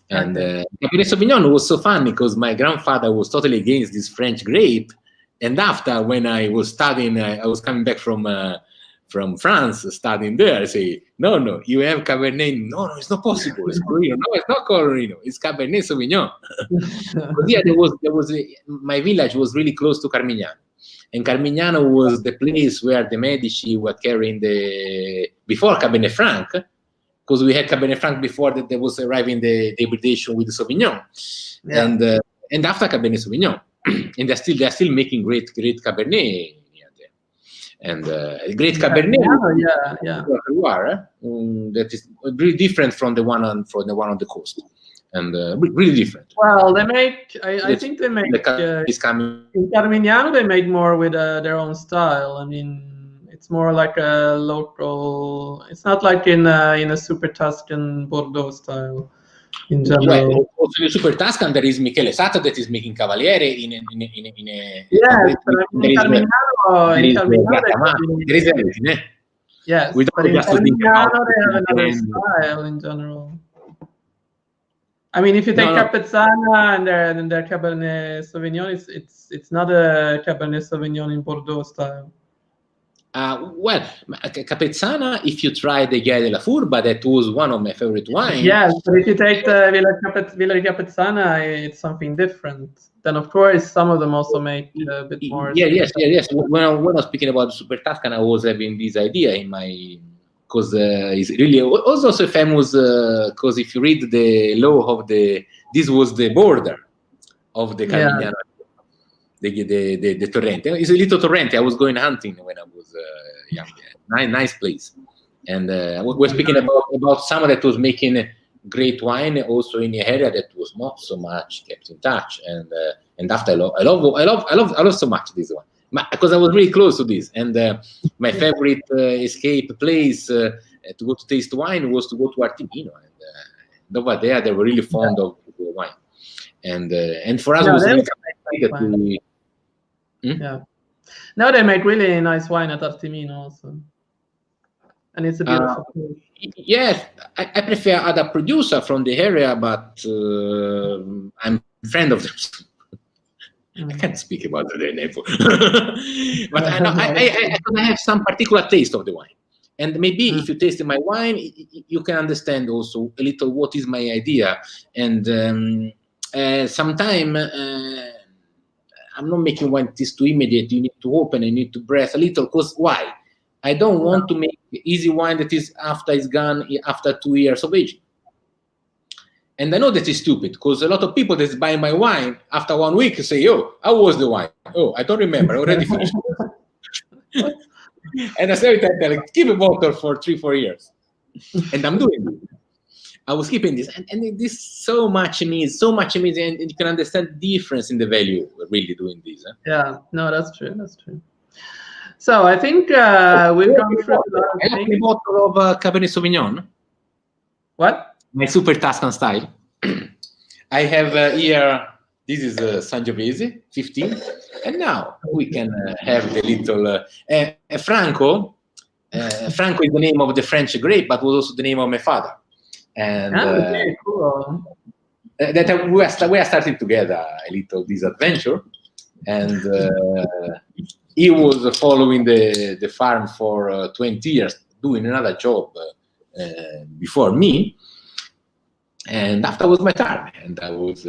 And Cabernet Sauvignon was so funny because my grandfather was totally against this French grape. And after, when I was studying, I was coming back from France, studying there, I say, no, you have Cabernet. No, it's not possible. It's Colorino. No, it's not Colorino. It's Cabernet Sauvignon. But yeah, there was my village was really close to Carmignano, and Carmignano was the place where the Medici were carrying before Cabernet Franc, because we had Cabernet Franc before that there was arriving the hybridization with the Sauvignon, and after Cabernet Sauvignon, and they're still making great Cabernet. And great Cabernet, that is really different from the one on the coast, and really different. Well, they make. I think they make. In Carmignano, they make more with their own style. I mean, it's more like a local. It's not like in a super Tuscan Bordeaux style. In general, well, also in Super Tuscan, there is Michele Sato that is making Cavaliere in a there is everything. Yes, but in Carmignano they have another style in general. I mean, if you take Capezzana and their Cabernet Sauvignon, it's not a Cabernet Sauvignon in Bordeaux style. Well, Capezzana, if you try the Ghiaia della Furba, that was one of my favorite wines. Yes, but if you take the Villa Capezzana, it's something different. Then, of course, some of them also make a bit more. Yes. When I was speaking about Super Tuscan, I was having this idea in my, because it's really also famous, because if you read the law of this was the border of the Carmignano. The Torrente. It's a little Torrente. I was going hunting when I was young. Nice place. And we're speaking about someone that was making great wine also in the area that was not so much kept in touch. And after I love so much this one, because I was really close to this. And my favorite escape place to go to taste wine was to go to Artimino. And over there, they were really fond of the wine. And for us, it was really that we. Yeah. Now they make really nice wine at Artimino also. And it's a beautiful place. Yes, I prefer other producer from the area, but I'm a friend of them. I can't speak about their name, but I have some particular taste of the wine, and maybe if you taste my wine, you can understand also a little what is my idea. And sometimes I'm not making wine taste too immediate. You need to open, you need to breathe a little. Because why? I don't want to make easy wine that is after it's gone after 2 years of aging. And I know that is stupid, because a lot of people that buy my wine after 1 week say, "Oh, how was the wine? Oh, I don't remember. I already finished." And I say, "Keep a bottle for 3-4 years." And I'm doing it. I was keeping this, and this so much means, and you can understand the difference in the value really doing this. Yeah, no, that's true. That's true. So I think we've gone through a lot of things. A bottle of Cabernet Sauvignon. What? My super Tuscan style. I have here, this is Sangiovese, 15. And now we can have the little Franco. Franco is the name of the French grape, but was also the name of my father. And okay, cool. That we are starting together a little this adventure. And he was following the farm for 20 years, doing another job before me. And after was my turn, and I was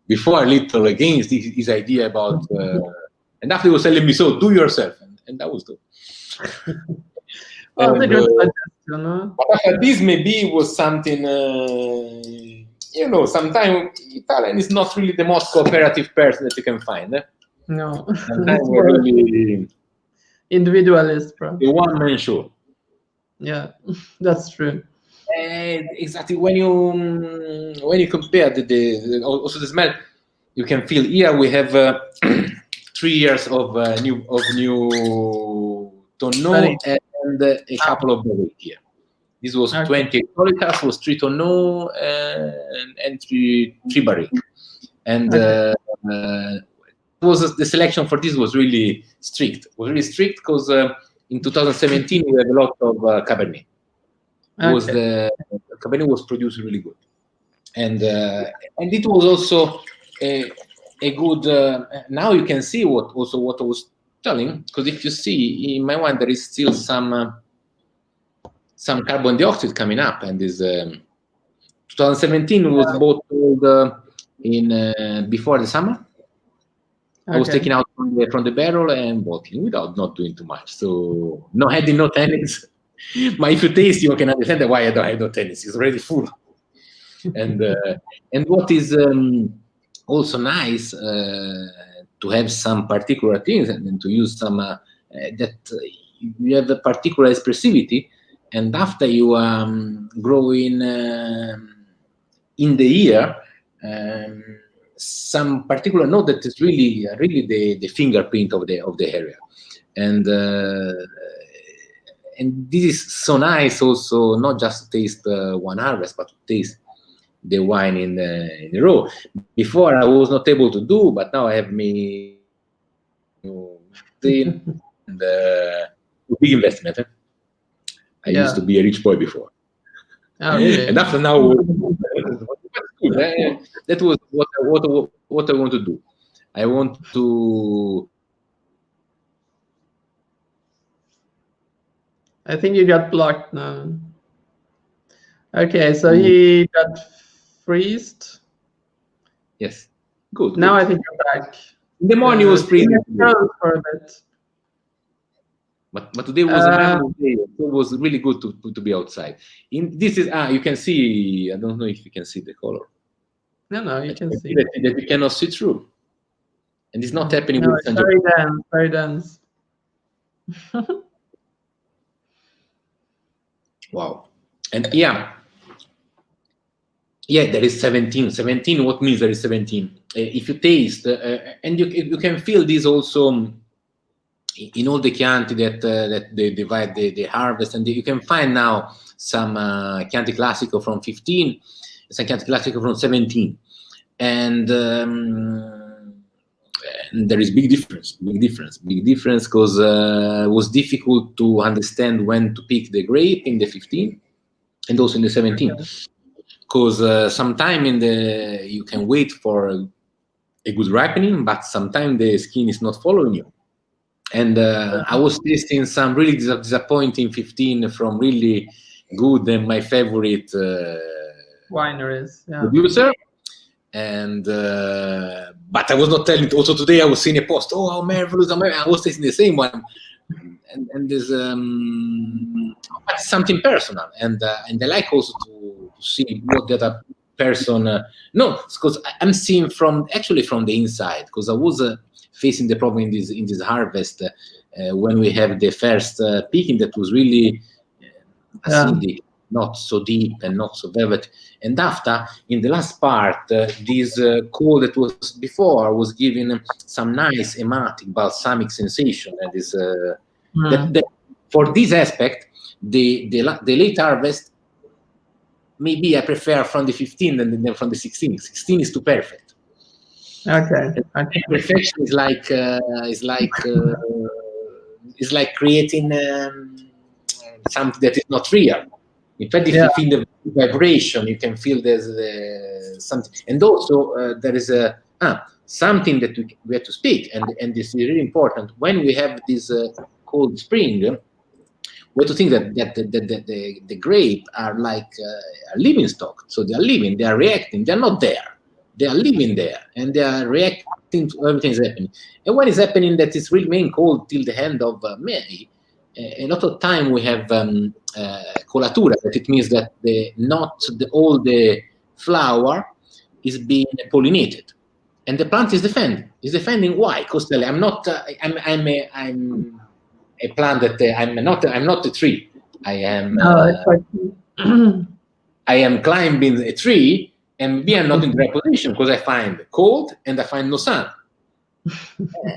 before a little against his idea about, and after he was telling me, "So do yourself," and that was good. Well, and, good suggestion, but after this, maybe was something, sometimes Italian is not really the most cooperative person that you can find. No, sometimes we're really individualist, probably. The one-man show. Yeah, that's true. Exactly. When you compare also the smell, you can feel here we have 3 years of new tonneau and a couple of barriques here. This was 20 hectoliters, was 3 tonneau and 3 barriques. And the selection for this was really strict. Because in 2017 we had a lot of Cabernet. The Cabernet was produced really good, and it was also a good. Now you can see what I was telling, because if you see in my wine there is still some carbon dioxide coming up, and this 2017 was bottled in before the summer. I was taking out from the barrel and bottling without not doing too much, so no adding, no tannins. But if you taste, you can understand why I don't have no tennis. It's already full. And what is also nice to have some particular things and to use some that you have a particular expressivity, and after you growing in the year, some particular note that is really the fingerprint of the area, and this is so nice also, not just to taste one harvest, but to taste the wine in a row. Before I was not able to do, but now I have me and big investment. I used to be a rich boy before. Oh, really? And after now, that was what I want to do. I want to. I think you got blocked now. Okay, so he got freezed. Yes, good. Now I think you're back. In the morning was freezing. For a bit. But today was a memorable day. It was really good to be outside. This is you can see. I don't know if you can see the color. No, you can see that you cannot see through, and it's not happening with Sangiovese. Very dense. Wow. And yeah, there is 17. 17, what means there is 17? If you taste, and you can feel this also in all the Chianti that they divide the harvest, and you can find now some Chianti Classico from 15, some Chianti Classico from 17. And there is big difference, because it was difficult to understand when to pick the grape in the 15 and also in the 17. Because sometime you can wait for a good ripening, but sometimes the skin is not following you. And I was tasting some really disappointing 15 from really good and my favorite wineries, producer. And but I was not telling it. Also today I was seeing a post. Oh, how marvelous! I was tasting the same one, and there's something personal, and I like also to see what the other person knows, because I'm seeing from the inside, because I was facing the problem in this harvest when we have the first picking that was really acidic, not so deep and not so velvet. And after, in the last part, this coal that was before was giving some nice aromatic, balsamic sensation. And this, for this aspect, the late harvest, maybe I prefer from the 15 than from the 16. 16 is too perfect. Okay. Perfection is like creating something that is not real. In fact, if you feel the vibration, you can feel there's something. And also there is something that we have to speak, and this is really important. When we have this cold spring, we have to think that the grape are like a living stock. So they are living, they are reacting, they are not there. They are living there, and they are reacting to everything that's happening. And when it's happening that it's remain cold till the end of May, a lot of time we have colatura. That it means that all the flower is being pollinated, and the plant is defending. Is defending why? Because I'm not. I'm a plant that I'm not a tree. I am. I am climbing a tree. And maybe I'm not in the right position because I find cold and I find no sun.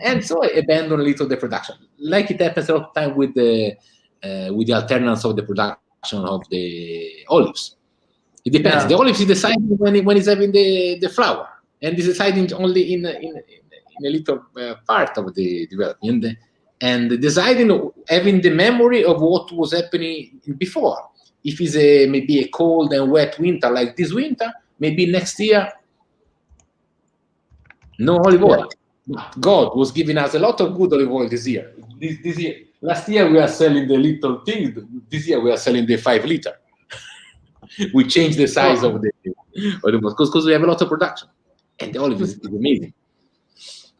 And so I abandon a little the production. Like it happens a lot of time with the alternance of the production of the olives. It depends. Yeah. The olives is deciding when it's having the flower, and it's deciding only in a little part of the development, and deciding having the memory of what was happening before. If it's maybe a cold and wet winter like this winter, maybe next year, no olive oil. Yeah. God was giving us a lot of good olive oil this year. This year, last year we are selling the little thing. This year we are selling the 5 liter. We changed the size of the because we have a lot of production, and the olive is amazing.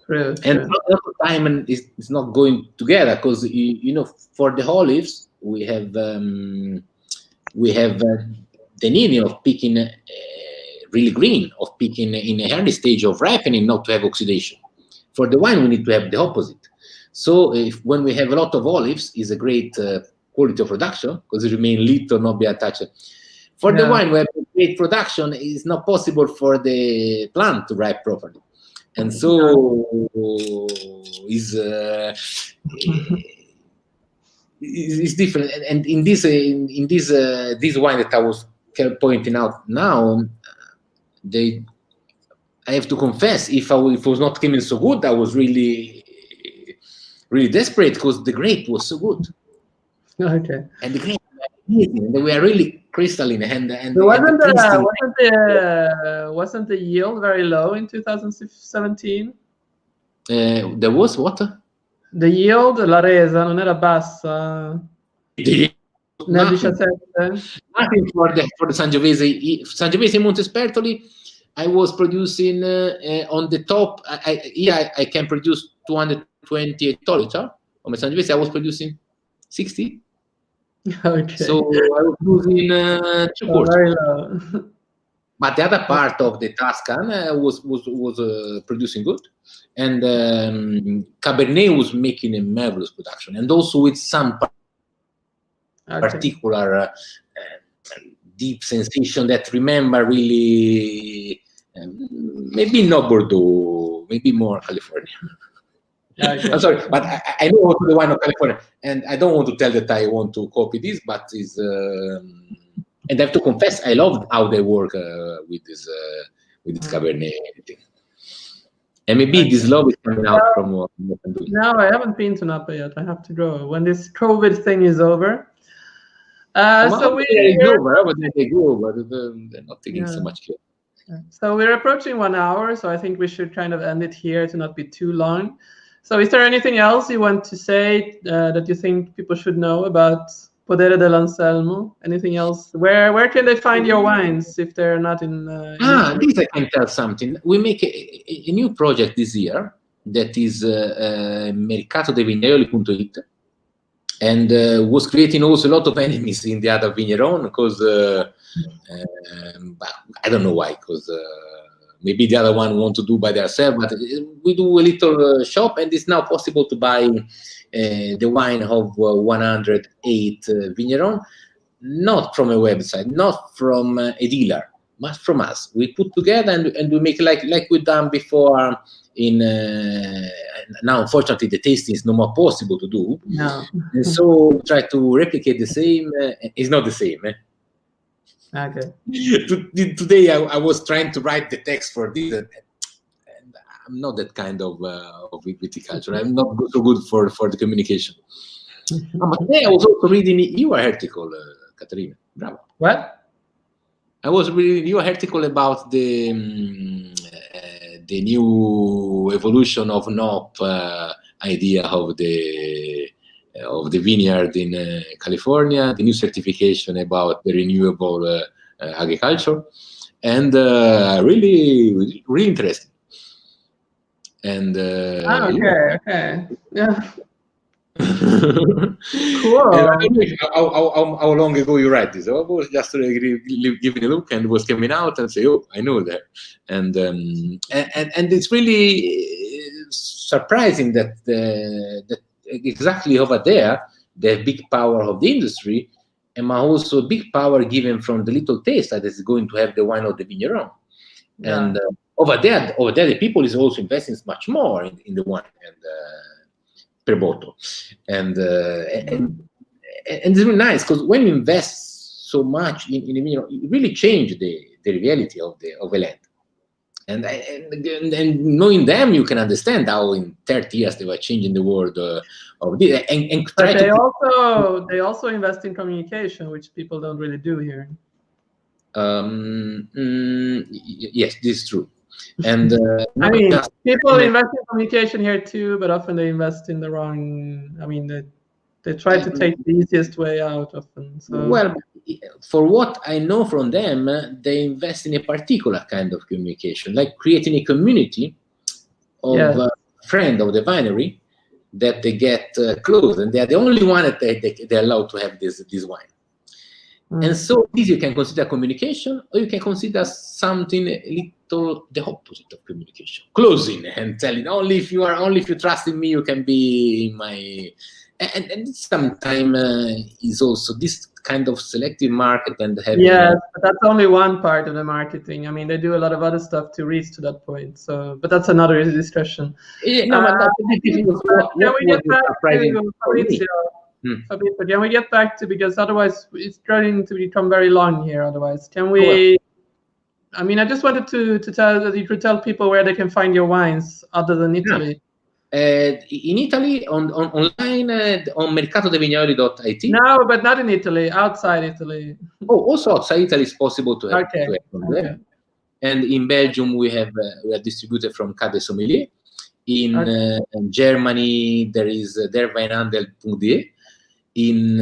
True. And a lot of time is not going together because for the olives we have the need of picking really green, of picking in a early stage of ripening, not to have oxidation. For the wine, we need to have the opposite. So when we have a lot of olives, is a great quality of production because it remains little, not be attached. For the wine, we have great production. It's not possible for the plant to ripe properly, and so it's different. And in this wine that I was pointing out now, I have to confess, if it was not coming so good, I was really, really desperate because the grape was so good. Okay. And the grape were amazing. They were really crystalline. Wasn't the yield very low in 2017? There was what? The yield, la resa, non era bassa? Nel 17? Nothing for the Sangiovese. Sangiovese Montespertoli, I was producing on the top. I can produce 220 hectoliter. On my Sangiovese, I was producing 60. Okay. So I was losing 2/4. Very low. But the other part of the Tuscan was producing good, and Cabernet was making a marvelous production, and also with some. particular deep sensation that remember really, maybe not Bordeaux, maybe more California. Okay. I'm sorry, but I know also the wine of California, and I don't want to tell that I want to copy this, but is and I have to confess, I loved how they work with this Cabernet thing. And maybe this love is coming out from what I'm doing. No, I haven't been to Napa yet. I have to go when this COVID thing is over. So over, but they go, but they're not taking so much care. So we're approaching 1 hour, so I think we should kind of end it here to not be too long. So is there anything else you want to say that you think people should know about Podere dell'Anselmo? Anything else? Where can they find your wines if they're not in? This I can tell something. We make a new project this year that is mercatodevignaioli.it, and was creating also a lot of enemies in the other vigneron because I don't know why, because maybe the other one want to do by themselves, but we do a little shop, and it's now possible to buy the wine of 108 vigneron, not from a website, not from a dealer, but from us. We put together and we make like we've done before. Now, unfortunately, the tasting is no more possible to do. No. And so we try to replicate the same. It's not the same. Okay. Today I was trying to write the text for this, and I'm not that kind of viticulture. I'm not so good for the communication. But today I was also reading your article, Caterina. Bravo. What? I was reading your article about the new evolution of NOP idea of the vineyard in California, the new certification about the renewable agriculture, and really interesting. And okay, yeah. Cool. And I don't know how long ago you write this. I was just giving a look and was coming out and say, oh, I know that. And it's really surprising that that exactly over there, the big power of the industry, and also a big power given from the little taste that is going to have the wine of the vigneron. Yeah. And over there, the people is also investing much more in the wine and per bottle, and it's really nice because when you invest so much in the vineyard, it really change the reality of the land. And knowing them, you can understand how in 30 years they were changing the world of this. But they also invest in communication, which people don't really do here. Yes, this is true. And I mean, people invest in communication here too, but often they invest in the wrong. I mean, they try to take the easiest way out often. So. Well, for what I know from them, they invest in a particular kind of communication, like creating a community of friends of the winery that they get close, and they are the only one that they're allowed to have this wine. And so this you can consider communication, or you can consider something a little the opposite of communication, closing and telling only if you trust in me, you can be in my. And sometimes is also this kind of selective market and having. Yes, but that's only one part of the marketing. I mean, they do a lot of other stuff to reach to that point. So, but that's another discussion. Yeah, no, but can we get back to Fabrizio? Fabrizio, can we get back to, because otherwise it's going to become very long here. Otherwise, can we? I mean, I just wanted to tell that you could tell people where they can find your wines other than Italy. In Italy, online on mercatodevignaioli.it. No, but not in Italy. Outside Italy. Oh, also outside Italy is possible to have. To have there. And in Belgium, we are distributed from Cade Sommelier. In Germany, there is Der Weinhandel Podere. In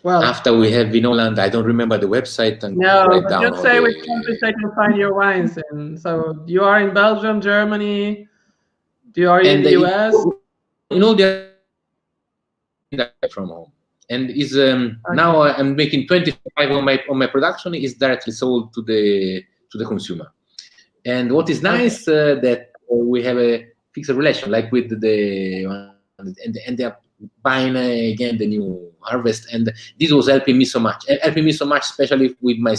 after we have in Holland, I don't remember the website. And but just say which countries they can find your wines in. So you are in Belgium, Germany. You are in the US. You know, they're from home, and is now I'm making 25 on my production is directly sold to the consumer. And what is nice that we have a fix a relation, like with the and they are buying again the new harvest, and this was helping me so much, especially with my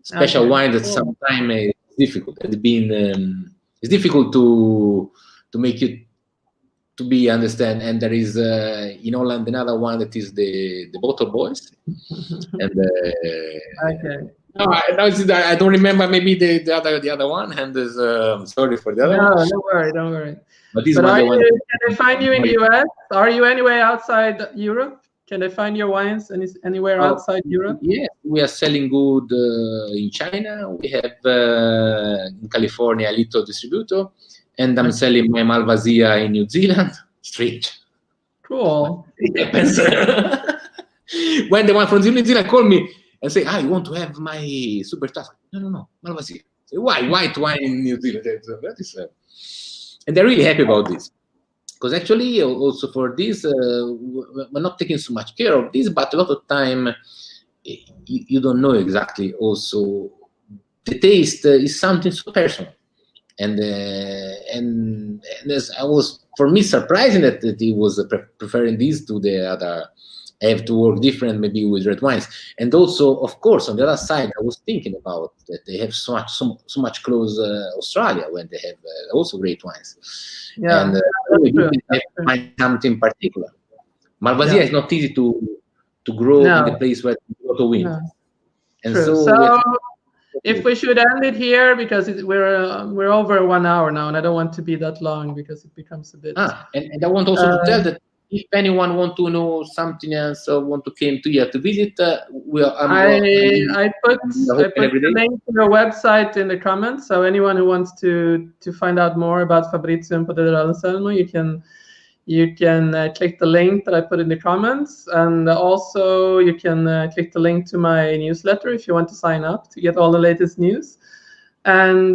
special wine that sometimes is difficult. It's difficult to make you to be understand. And there is in Holland another one that is the Bottle Boys, and no, I don't remember. Maybe the other one. And there's sorry for the other one. No, don't worry. But this can they find you in the US? Are you anywhere outside Europe? Can they find your wines anywhere outside Europe? Yes, we are selling good in China. We have in California a little distributor, and I'm selling my Malvasia in New Zealand. Strange. Cool. It happens. When the one from New Zealand called me and say, "You want to have my Super Tuscany?" No, Malvasia. Say, why white wine in New Zealand? That is, and they're really happy about this. Because actually, also for this, we're not taking so much care of this, but a lot of time you don't know exactly. Also, the taste is something so personal, and as I was, for me, surprising that he was preferring this to the other. I have to work different, maybe with red wines, and also, of course, on the other side, I was thinking about that they have so much close Australia, when they have also great wines. Yeah, and you have to find something particular. Malvasia is not easy to grow in the place where there's a lot of wind. No. And True. So if we should end it here, because we're over 1 hour now, and I don't want to be that long because it becomes a bit. And I want also to tell that if anyone want to know something else or want to came to here to visit, I put the link to your website in the comments. So anyone who wants to find out more about Fabrizio and Podere dell'Anselmo, you can click the link that I put in the comments, and also you can click the link to my newsletter if you want to sign up to get all the latest news. And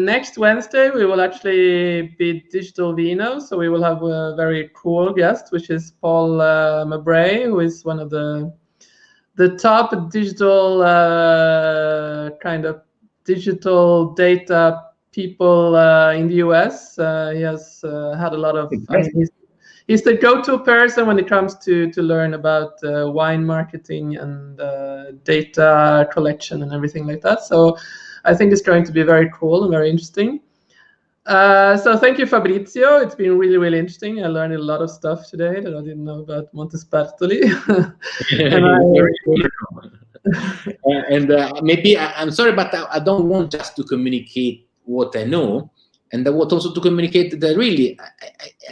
next Wednesday we will actually be Digital Vino, so we will have a very cool guest, which is Paul Mabray, who is one of the top digital kind of digital data people in the US. He has had a lot of. He's the go-to person when it comes to learn about wine marketing and data collection and everything like that. So I think it's going to be very cool and very interesting. So thank you, Fabrizio. It's been really, really interesting. I learned a lot of stuff today that I didn't know about Montespertoli. And maybe I'm sorry, but I don't want just to communicate what I know, and I want also to communicate that really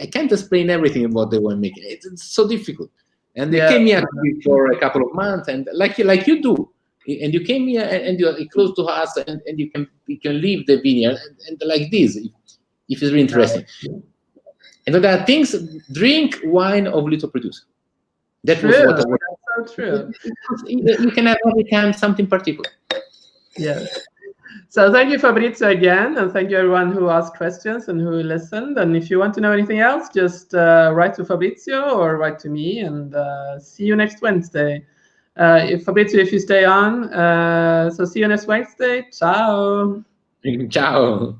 I can't explain everything about the winemaking. It's so difficult. And they came here for a couple of months, and like you do. And you came here and you're close to us, and you can leave the vineyard and like this, if it's really interesting. And there are things, drink wine of little producer. That was what I wanted. That's so true. You can have every time something particular. Yes. So thank you, Fabrizio, again, and thank you everyone who asked questions and who listened. And if you want to know anything else, just write to Fabrizio or write to me, and see you next Wednesday. Fabrizio, if you stay on, so see you next Wednesday. Ciao. Ciao.